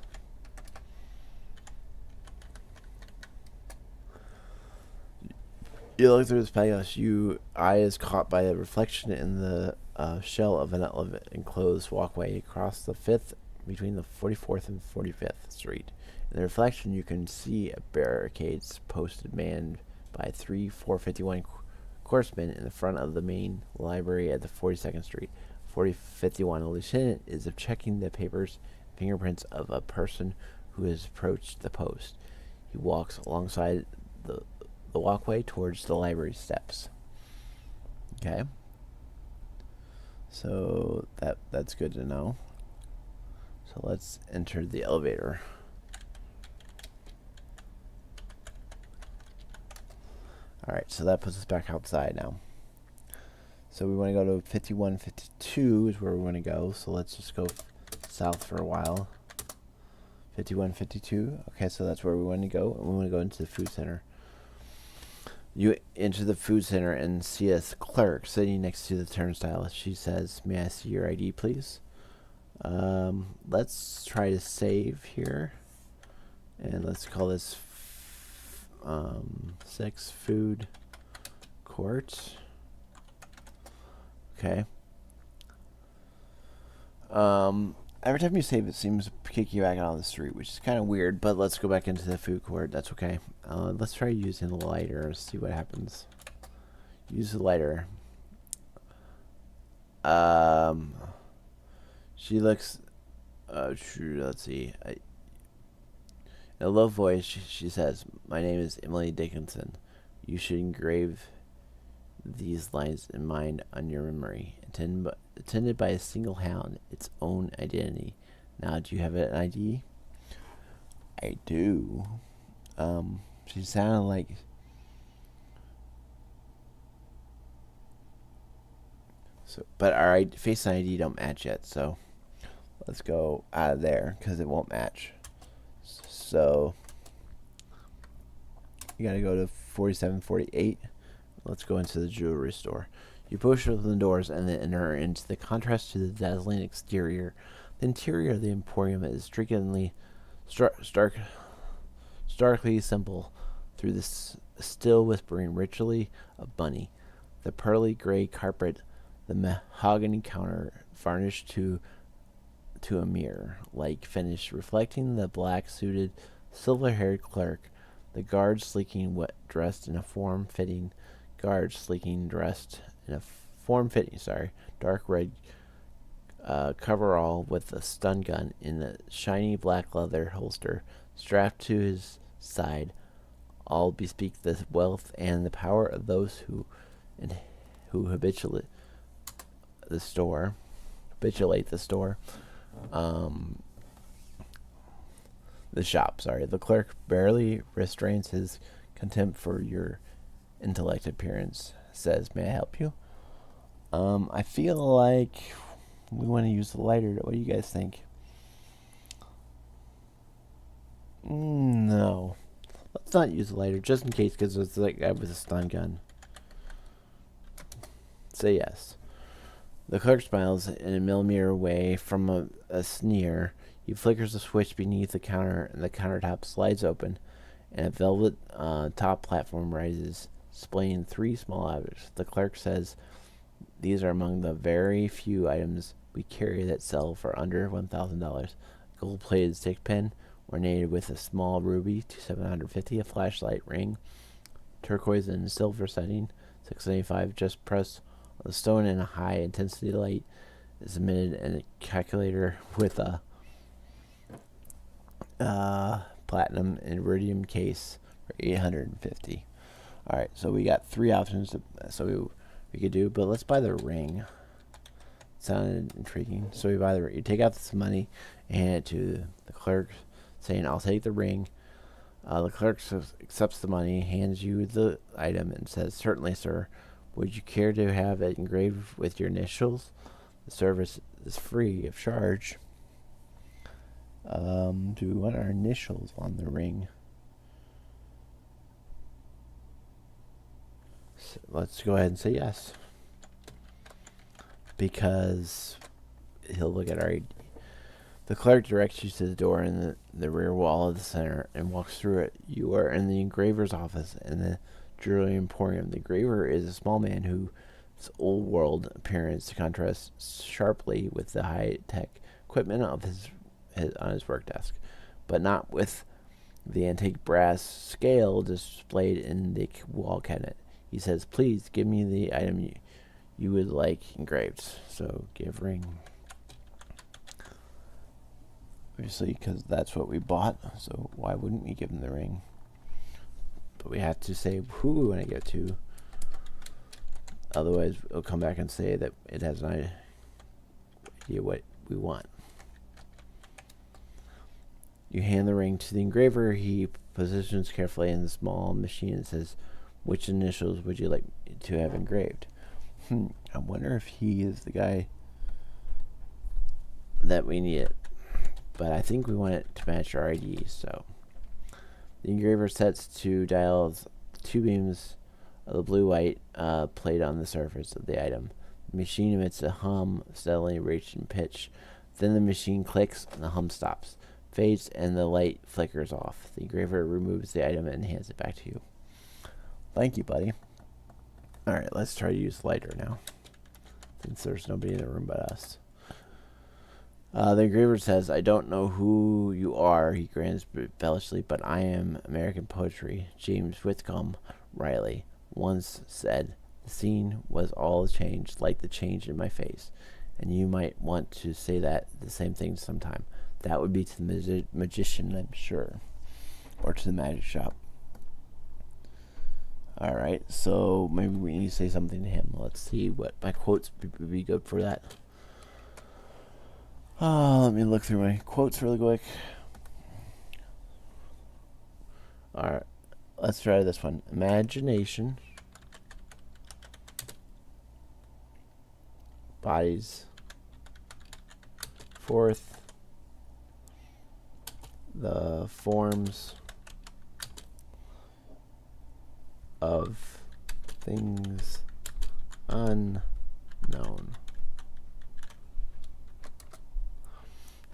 You look through the spyglass. Your eye is caught by a reflection in the shell of an enclosed walkway across the 5th between the 44th and 45th Street. In the reflection, you can see a barricades posted manned by 3 451 horsemen in the front of the main library at the 42nd Street. 4051, a lieutenant is checking the papers, fingerprints of a person who has approached the post. He walks alongside the walkway towards the library steps. Okay. So that's good to know. So let's enter the elevator. Alright, so that puts us back outside now. So we want to go to 5152 is where we want to go. So let's just go south for a while. 5152. Okay, so that's where we want to go. And we want to go into the food center. You enter the food center and see a clerk sitting next to the turnstile. She says, may I see your ID, please? Let's try to save here. And let's call this 6 food court. Okay. Every time you save, it seems to kick you back out on the street, which is kind of weird, but let's go back into the food court. That's okay. Let's try using the lighter, see what happens. Use the lighter. She looks, let's see. In a low voice, she says, my name is Emily Dickinson. You should engrave these lines in mind on your memory. Attended by a single hound, its own identity. Now, do you have an ID? I do. She sounded like So, but our Face ID don't match yet, so let's go out of there because it won't match. So you gotta go to 4748. Let's go into the jewelry store. You push open the doors and then enter into the contrast to the dazzling exterior. The interior of the Emporium is strikingly starkly simple through this still whispering ritually of money. The pearly gray carpet, the mahogany counter varnished to a mirror-like finish, reflecting the black-suited, silver-haired clerk. The guards sleeking dressed in a form-fitting dark red coverall with a stun gun in a shiny black leather holster strapped to his side. All bespeak the wealth and the power of those who habituate the store. The shop. Sorry, the clerk barely restrains his contempt for your intellect appearance. Says, "May I help you?" I feel like we want to use the lighter. What do you guys think? No. Let's not use the lighter, just in case, because it's like guy with a stun gun. Say yes. The clerk smiles in a millimeter away from a sneer. He flickers a switch beneath the counter, and the countertop slides open, and a velvet top platform rises, displaying 3 small objects. The clerk says, "These are among the very few items we carry that sell for under $1,000. Gold-plated stick pin, ornated with a small ruby to $750, a flashlight ring, turquoise and silver setting, $675. Just press the stone in a high-intensity light is emitted, and a calculator with a platinum iridium case for $850. All right, so we got 3 options we could do, but let's buy the ring. Sounded intriguing. So we buy the ring. You take out this money and hand it to the clerk, saying, "I'll take the ring." The clerk accepts the money, hands you the item, and says, "Certainly, sir. Would you care to have it engraved with your initials? The service is free of charge." Do we want our initials on the ring? So let's go ahead and say yes. Because he'll look at our ID. The clerk directs you to the door in the rear wall of the center and walks through it. You are in the engraver's office in the Jewelry Emporium. The engraver is a small man whose old-world appearance contrasts sharply with the high-tech equipment of his on his work desk, but not with the antique brass scale displayed in the wall cabinet. He says, "Please give me the item you would like engraved." So give ring. Obviously, because that's what we bought, so why wouldn't we give him the ring? But we have to say who we want to give it to. Otherwise, it'll come back and say that it has an idea what we want. You hand the ring to the engraver. He positions carefully in the small machine and says, "Which initials would you like to have engraved?" I wonder if he is the guy that we need it. But I think we want it to match our ID, so the engraver sets to dials 2 beams of the blue-white plate on the surface of the item. The machine emits a hum, steadily reaching pitch. Then the machine clicks and the hum stops, fades, and the light flickers off. The engraver removes the item and hands it back to you. Thank you, buddy. Alright, let's try to use lighter now, since there's nobody in the room but us. The engraver says, "I don't know who you are," he grins bellishly, "but I am American Poetry. James Whitcomb Riley once said, the scene was all changed, like the change in my face. And you might want to say the same thing sometime. That would be to the magician, I'm sure. Or to the magic shop." Alright, so maybe we need to say something to him. Let's see what my quotes would be good for that. Let me look through my quotes really quick. Alright, let's try this one. Imagination bodies. Fourth, the forms of things unknown.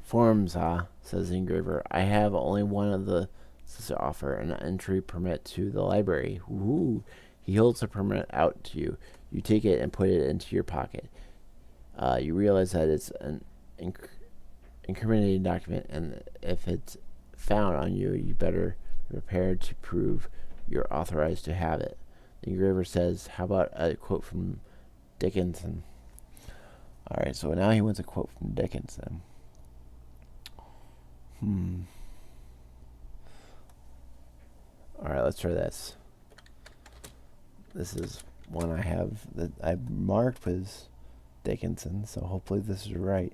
Forms, says the engraver. I have only one of the to offer an entry permit to the library. Ooh. He holds the permit out to you. You take it and put it into your pocket. You realize that it's an incriminating document, and if it's found on you, you better be prepared to prove you're authorized to have it. The engraver says, how about a quote from Dickinson? Alright, so now he wants a quote from Dickinson. Alright, let's try this. This is one I have that I marked as Dickinson, so hopefully this is right.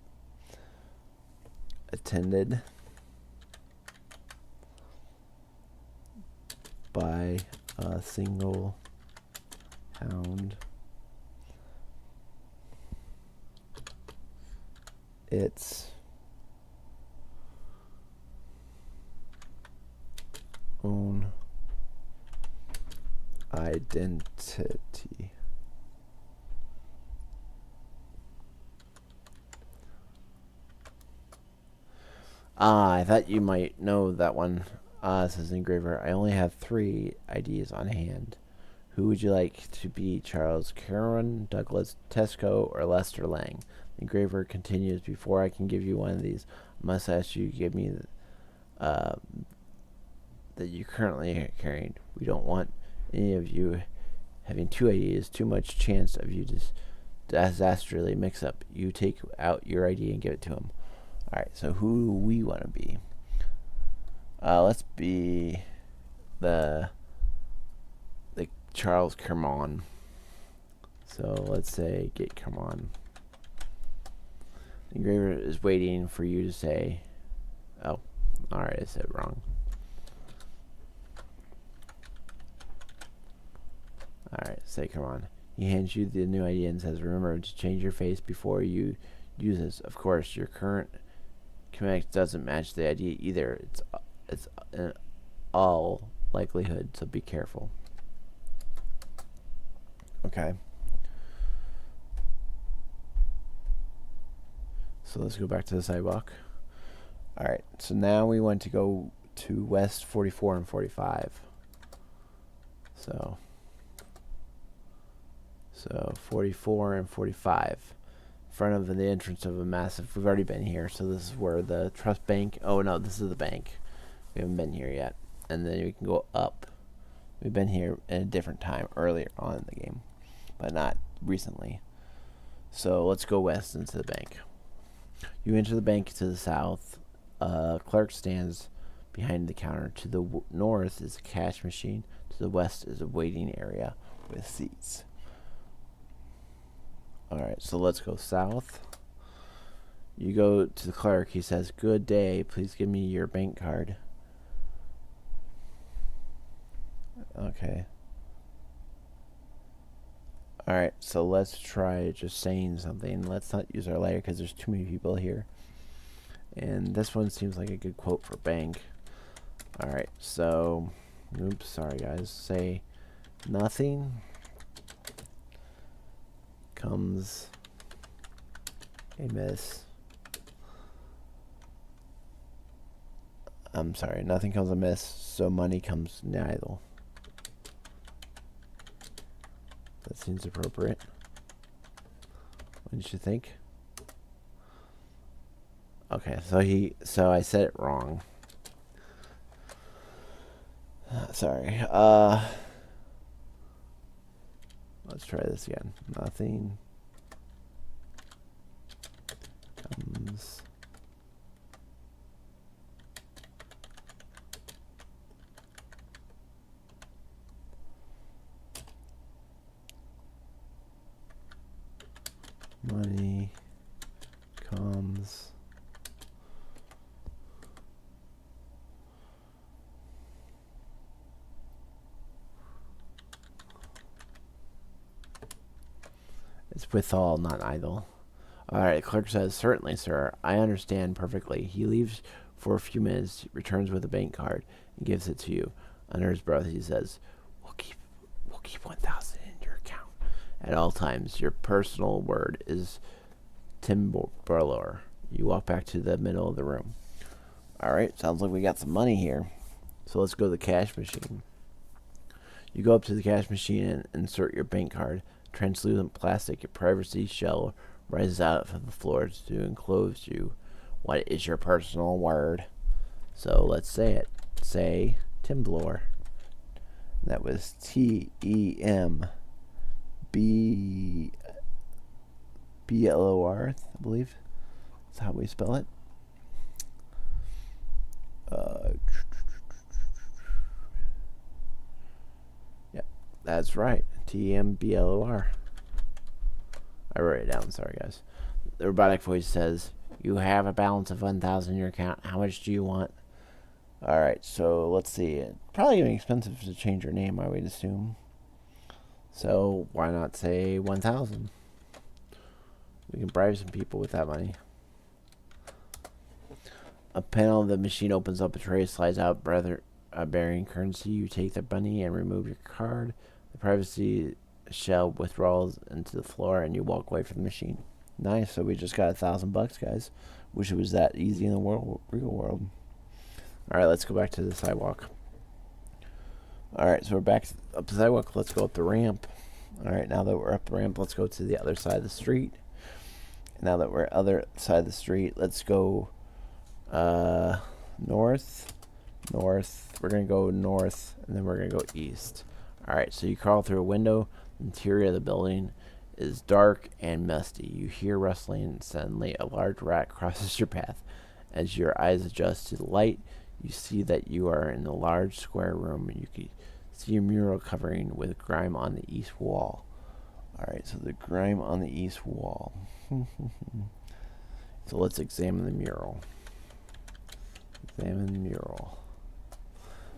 Attended by a single hound. Its own identity. I thought you might know that one, says the engraver. I only have 3 IDs on hand. Who would you like to be, Charles Caron, Douglas Tesco, or Lester Lang? The engraver continues, before I can give you one of these, I must ask you to give me that you currently carrying. We don't want any of you having 2 IDs. Too much chance of you just disastrously mix up. You take out your ID and give it to him. Alright, so who do we want to be? Let's be the Charles Kermon. So let's say get Kermon. The engraver is waiting for you to say, oh, alright, I said it wrong. Alright, say Kermon. He hands you the new ID and says, remember to change your face before you use this. Of course, your current connect doesn't match the ID either. It's in all likelihood, so be careful. Okay. So let's go back to the sidewalk. Alright, so now we want to go to West 44 and 45. So 44 and 45. In front of the entrance of a massive, we've already been here, so this is where the Trust Bank, oh no, this is the bank. We haven't been here yet. And then we can go up. We've been here at a different time earlier on in the game, but not recently. So let's go west into the bank. You enter the bank to the south. Clerk stands behind the counter. To the north is a cash machine. To the west is a waiting area with seats. Alright, so let's go south. You go to the clerk. He says, good day. Please give me your bank card. Okay. Alright, so let's try just saying something. Let's not use our lighter because there's too many people here. And this one seems like a good quote for bank. Alright, so, oops, sorry guys. Say, nothing comes amiss. I'm sorry, nothing comes amiss, so money comes neither. That seems appropriate. What did you think? Okay, so I said it wrong. Sorry. Let's try this again. Nothing comes money comes it's withal, not idle. All right, the clerk says, "Certainly, sir. I understand perfectly." He leaves for a few minutes, returns with a bank card, and gives it to you. Under his breath, he says, "We'll keep 1,000 in your account at all times. Your personal word is Tim Burlor." You walk back to the middle of the room. All right, sounds like we got some money here. So let's go to the cash machine. You go up to the cash machine and insert your bank card. Translucent plastic, your privacy shell rises out from the floor to enclose you. What is your personal word? So let's say it. Say Timblor. That was TEMBLOR, I believe. That's how we spell it. Yep, that's right. TEMBLOR. I wrote it down. Sorry, guys. The robotic voice says, "You have a balance of 1,000 in your account. How much do you want?" All right, so let's see. It's probably going to be expensive to change your name, I would assume. So why not say 1,000? We can bribe some people with that money. A panel of the machine opens up. A tray slides out, bearing currency. You take the money and remove your card. The privacy shell withdraws into the floor, and you walk away from the machine. Nice. So we just got $1,000, guys. Wish it was that easy in the real world. All right, let's go back to the sidewalk. All right, so we're back up the sidewalk. Let's go up the ramp. All right, now that we're up the ramp, let's go to the other side of the street. Now that we're other side of the street, let's go north. We're going to go north, and then we're going to go east. All right, so you crawl through a window. The interior of the building is dark and musty. You hear rustling, and suddenly a large rat crosses your path. As your eyes adjust to the light, you see that you are in a large square room, and you can see a mural covering with grime on the east wall. All right, so the grime on the east wall. So let's examine the mural. Examine the mural.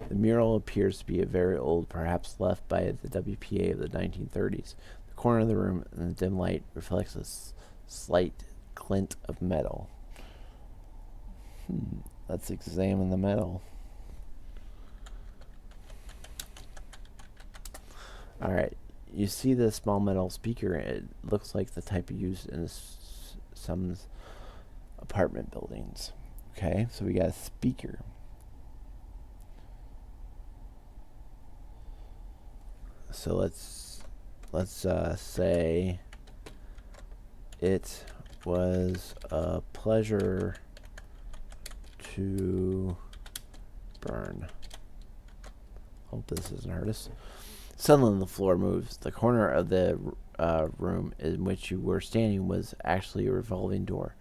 The mural appears to be a very old, perhaps left by the WPA of the 1930s. The corner of the room in the dim light reflects a slight glint of metal. Let's examine the metal. Alright, you see the small metal speaker. It looks like the type used in some apartment buildings. Okay, so we got a speaker. So let's say it was a pleasure to burn. Hope this doesn't hurt us. Suddenly the floor moves. The corner of the room in which you were standing was actually a revolving door.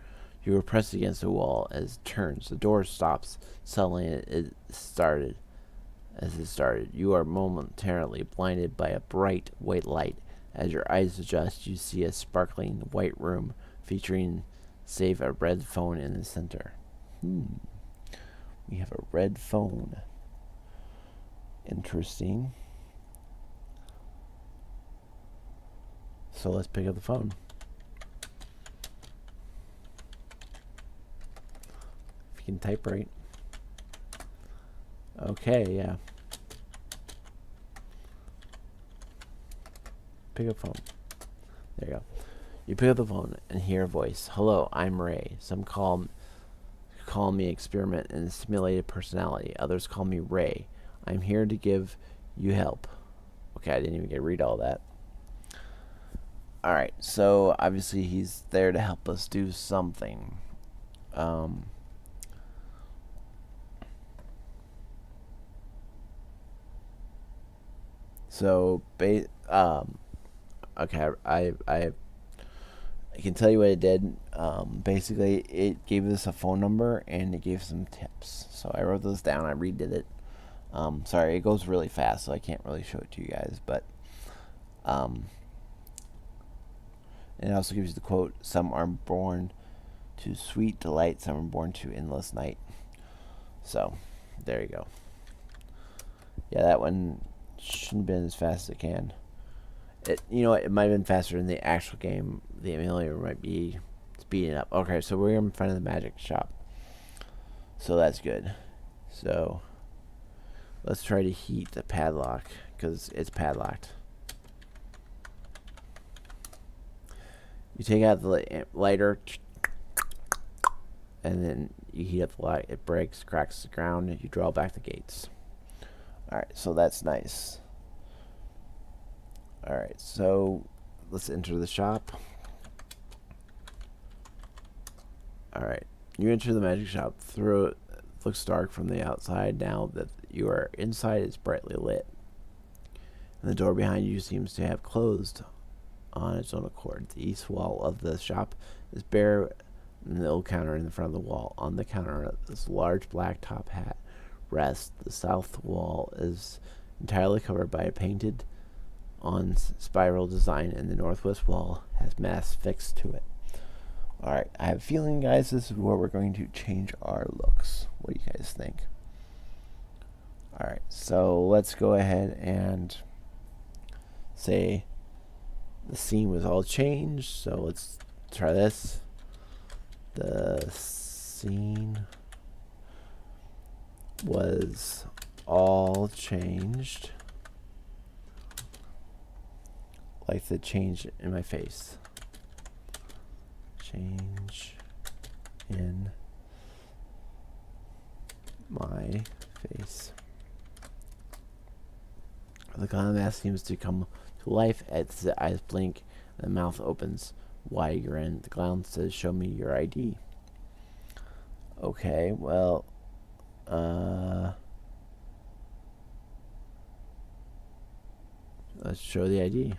You were pressed against the wall as it turns. The door stops. Suddenly it started. As it started, you are momentarily blinded by a bright white light. As your eyes adjust, you see a sparkling white room featuring, save a red phone in the center. We have a red phone. Interesting. So let's pick up the phone. If you can type right. Okay, yeah. Pick up phone. There you go. You pick up the phone and hear a voice. "Hello, I'm Ray. Some call me Experiment in Simulated Personality. Others call me Ray. I'm here to give you help." Okay, I didn't even get to read all that. Alright, so obviously he's there to help us do something. Okay, I can tell you what it did. Basically, it gave us a phone number and it gave some tips. So I wrote those down. I redid it. Sorry, it goes really fast, so I can't really show it to you guys. But and it also gives you the quote: "Some are born to sweet delight, some are born to endless night." So there you go. Yeah, that one shouldn't have been as fast as it can. It might have been faster in the actual game. The emulator might be beating up. Okay, so we're in front of the magic shop. So that's good. So let's try to heat the padlock because it's padlocked. You take out the lighter and then you heat up the light. It breaks, cracks the ground, and you draw back the gates. Alright, so that's nice. Alright, so let's enter the shop. Alright, you enter the magic shop. It looks dark from the outside. Now that you are inside, it's brightly lit. And the door behind you seems to have closed on its own accord. The east wall of the shop is bare, and the old counter in the front of the wall. On the counter, this large black top hat rests. The south wall is entirely covered by a painted on spiral design, and the northwest wall has masks fixed to it. Alright, I have a feeling, guys, this is where we're going to change our looks. What do you guys think? Alright, so let's go ahead and say the scene was all changed. So let's try this. The scene was all changed. Like the change in my face. Change in my face. The clown mask seems to come to life as the eyes blink and the mouth opens wide grin. The clown says, "Show me your ID." Okay, well, let's show the ID.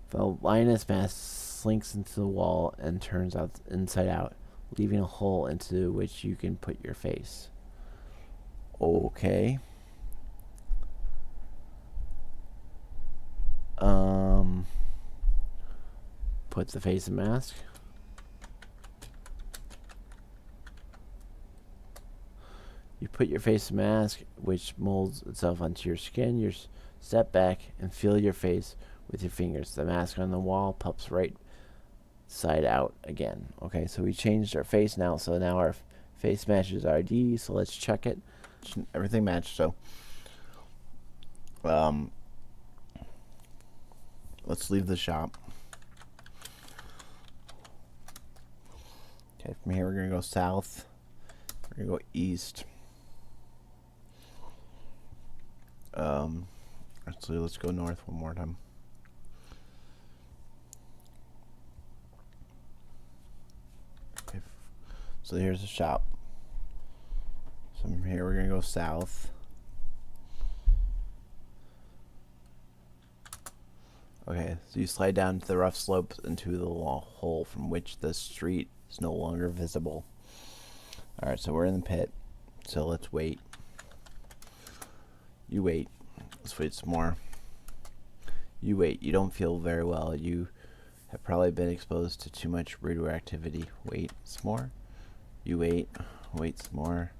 The lioness mask slinks into the wall and turns out inside out, leaving a hole into which you can put your face. Okay. Put the face and mask. You put your face and mask, which molds itself onto your skin. You step back and feel your face with your fingers. The mask on the wall pops right side out again. Okay, so we changed our face now, so now our face matches our ID, so let's check it. Everything matched, so let's leave the shop. Okay, from here we're gonna go south. We're gonna go east. Actually, let's go north one more time. Okay, so here's the shop. So from here we're gonna go south. Okay, so you slide down to the rough slopes into the hole from which the street is no longer visible. Alright, so we're in the pit. So let's wait. You wait. Let's wait some more. You wait. You don't feel very well. You have probably been exposed to too much radioactivity. Wait some more. You wait. Wait some more.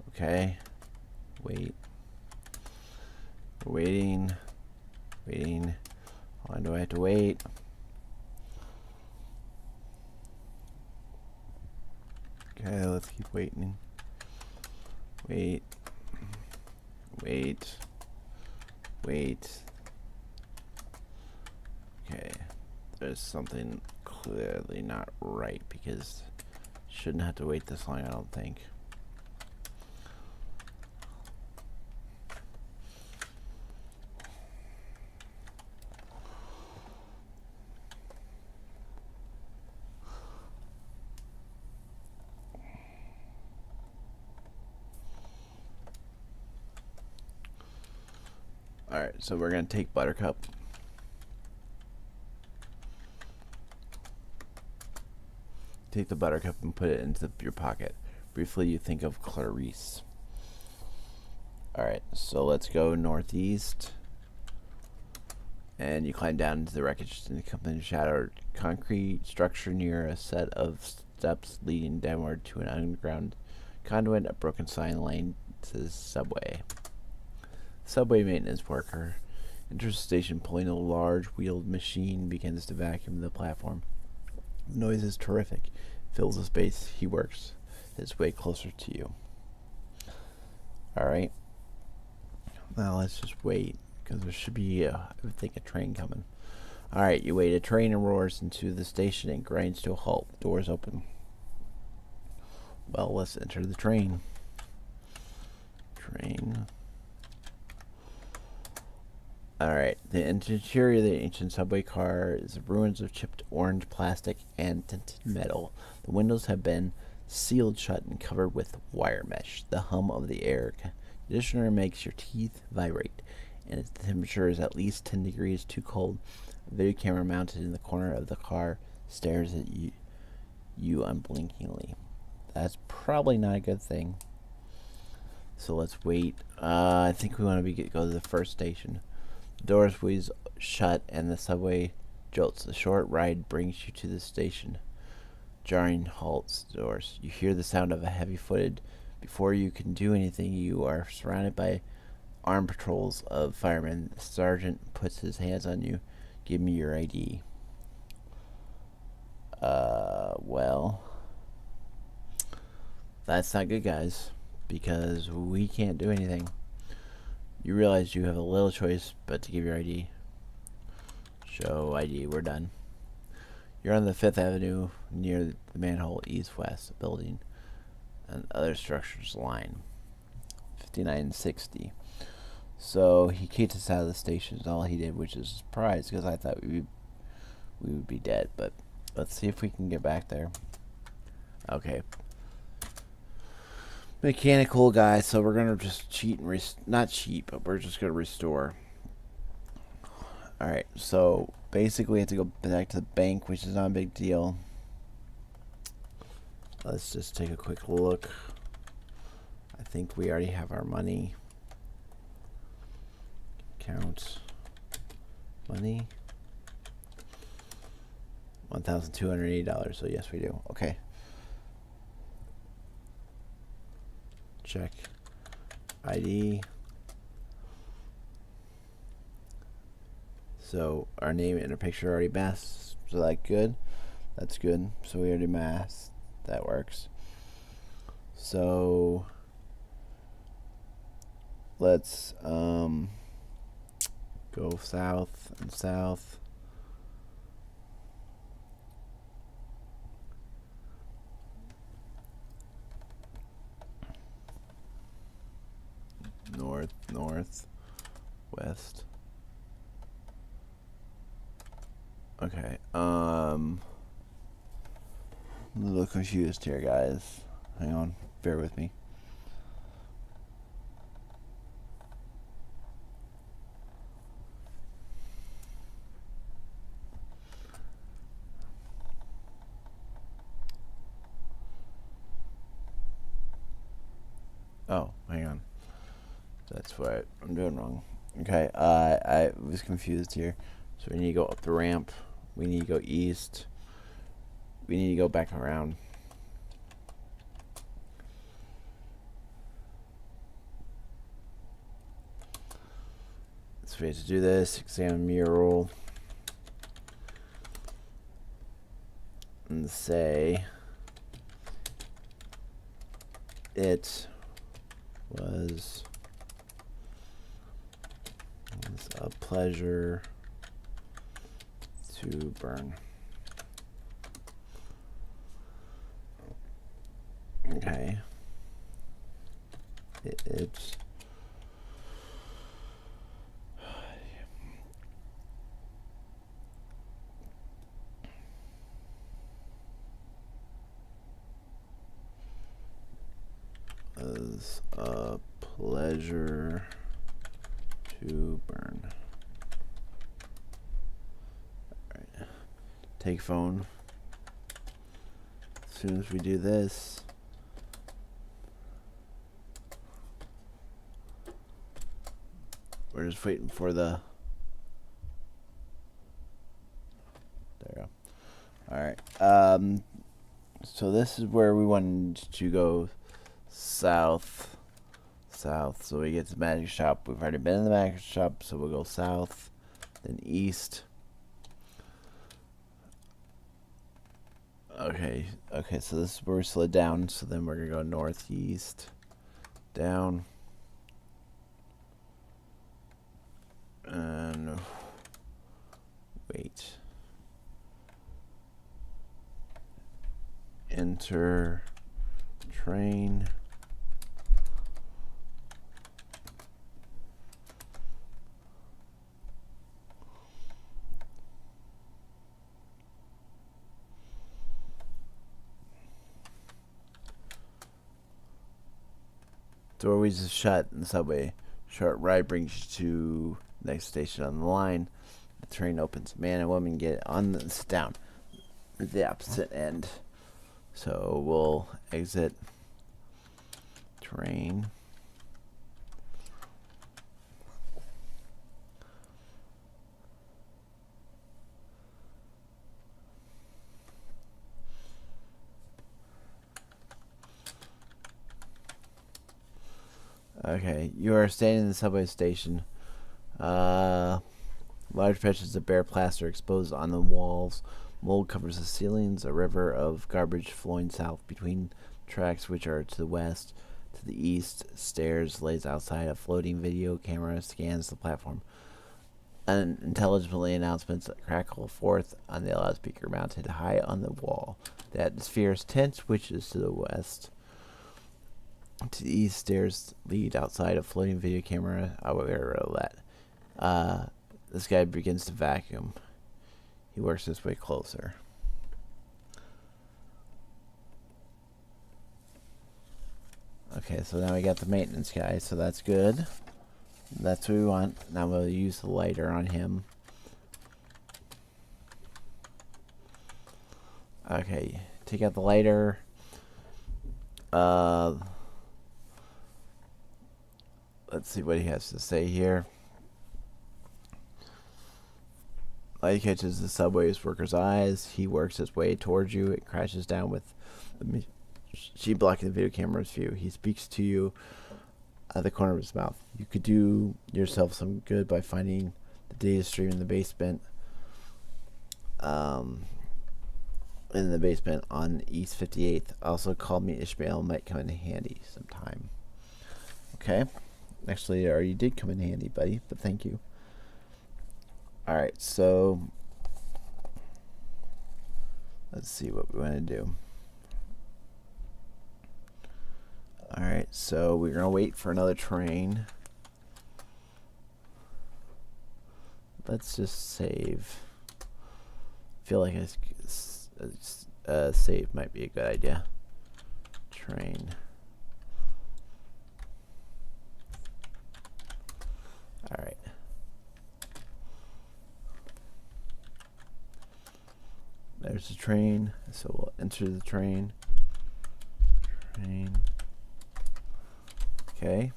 Okay. Wait. We're waiting. Waiting. How long do I have to wait? Okay, let's keep waiting. Wait. Wait. Wait. Okay. There's something clearly not right because shouldn't have to wait this long, I don't think. Alright, so we're going to take Buttercup. Take the Buttercup and put it into your pocket. Briefly, you think of Clarice. Alright, so let's go northeast. And you climb down into the wreckage and come in a shattered concrete structure near a set of steps leading downward to an underground conduit, a broken sign lane to the subway. Subway maintenance worker. Enters the station pulling a large wheeled machine begins to vacuum the platform. The noise is terrific. Fills the space. He works his way closer to you. Alright. Now let's just wait, because there should be, I would think, a train coming. Alright, you wait. A train roars into the station and grinds to a halt. Doors open. Well, let's enter the train. Alright, the interior of the ancient subway car is ruins of chipped orange plastic and tinted metal. The windows have been sealed shut and covered with wire mesh. The hum of the air conditioner makes your teeth vibrate, and the temperature is at least 10 degrees too cold. A video camera mounted in the corner of the car stares at you unblinkingly. That's probably not a good thing. So let's wait. I think we want to go to the first station. The door squeeze shut and the subway jolts. The short ride brings you to the station. Jarring halts the doors. You hear the sound of a heavy-footed. Before you can do anything, you are surrounded by armed patrols of firemen. The sergeant puts his hands on you. Give me your ID. Well, that's not good, guys, because we can't do anything. You realize you have a little choice but to give your ID. Show ID. We're done. You're on the 5th Avenue near the manhole east-west building and other structures line. 5960. So he kicked us out of the station is all he did, which is a surprise because I thought we would be dead. But let's see if we can get back there. Okay. Mechanical guy, so we're gonna just cheat and not cheat, but we're just gonna restore. Alright, so basically we have to go back to the bank, which is not a big deal. Let's just take a quick look. I think we already have our money. Count money. $1,280, so yes we do. Okay. Check ID. So our name and our picture already masked. So that good? That's good. So we already masked. That works. So let's go south and south. North, north, west. Okay, I'm a little confused here, guys. Hang on, bear with me. Oh, hang on. That's what I'm doing wrong. Okay, I was confused here. So we need to go up the ramp. We need to go east. We need to go back around. So we have to do this. Examine mural. And say it was a pleasure to burn. Okay. It's was a pleasure to burn. Alright. Take phone. As soon as we do this, we're just waiting for the. There we go. Alright. So this is where we wanted to go south, south. So we get to the magic shop. We've already been in the magic shop, so we'll go south, then east. Okay, so this is where we slid down, so then we're going to go northeast, down, and wait. Enter train. Doorways is shut in the subway. Short ride brings you to the next station on the line. The train opens. Man and woman get on the sit down at the opposite end. So we'll exit train. Okay, you are standing in the subway station. Large patches of bare plaster exposed on the walls. Mold covers the ceilings. A river of garbage flowing south between tracks, which are to the west. To the east, stairs lays outside. A floating video camera scans the platform. Unintelligibly, announcements crackle forth on the loudspeaker mounted high on the wall. The atmosphere is tense, which is to the west. To the east, stairs lead outside. A floating video camera. Aware of that. This guy begins to vacuum. He works his way closer. Okay, so now we got the maintenance guy, so that's good. That's what we want. Now we'll use the lighter on him. Okay, take out the lighter. Let's see what he has to say here. Light catches the subway's worker's eyes. He works his way towards you. It crashes down with the machine blocking the video camera's view. He speaks to you at the corner of his mouth. You could do yourself some good by finding the data stream in the basement. On East 58th. Also, call me Ishmael. Might come in handy sometime. Okay. Actually, it already did come in handy, buddy, but thank you. Alright, so let's see what we want to do. Alright, so we're going to wait for another train. Let's just save. I feel like a save might be a good idea. Train. Alright. There's the train, so we'll enter the train. Okay.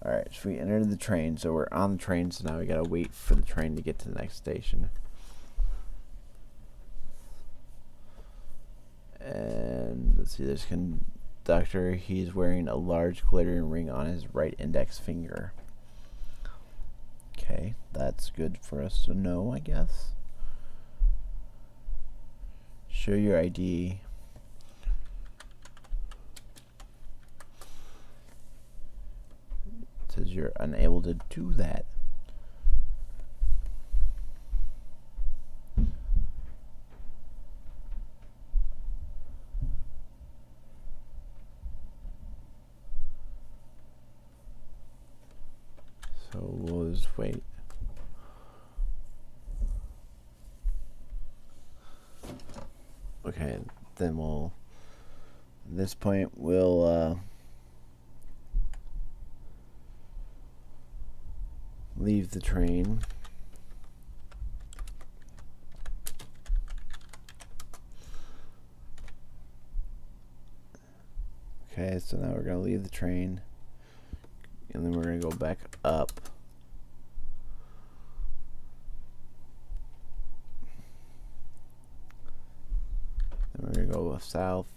Alright, so we entered the train, so we're on the train, so now we gotta wait for the train to get to the next station. And let's see, there's conductor. He's wearing a large glittering ring on his right index finger. Okay, that's good for us to know, I guess. Show your ID. It says you're unable to do that. So we'll just wait. Okay, then we'll, at this point, we'll leave the train. Okay, so now we're going to leave the train. And then we're going to go back up. Then we're going to go south.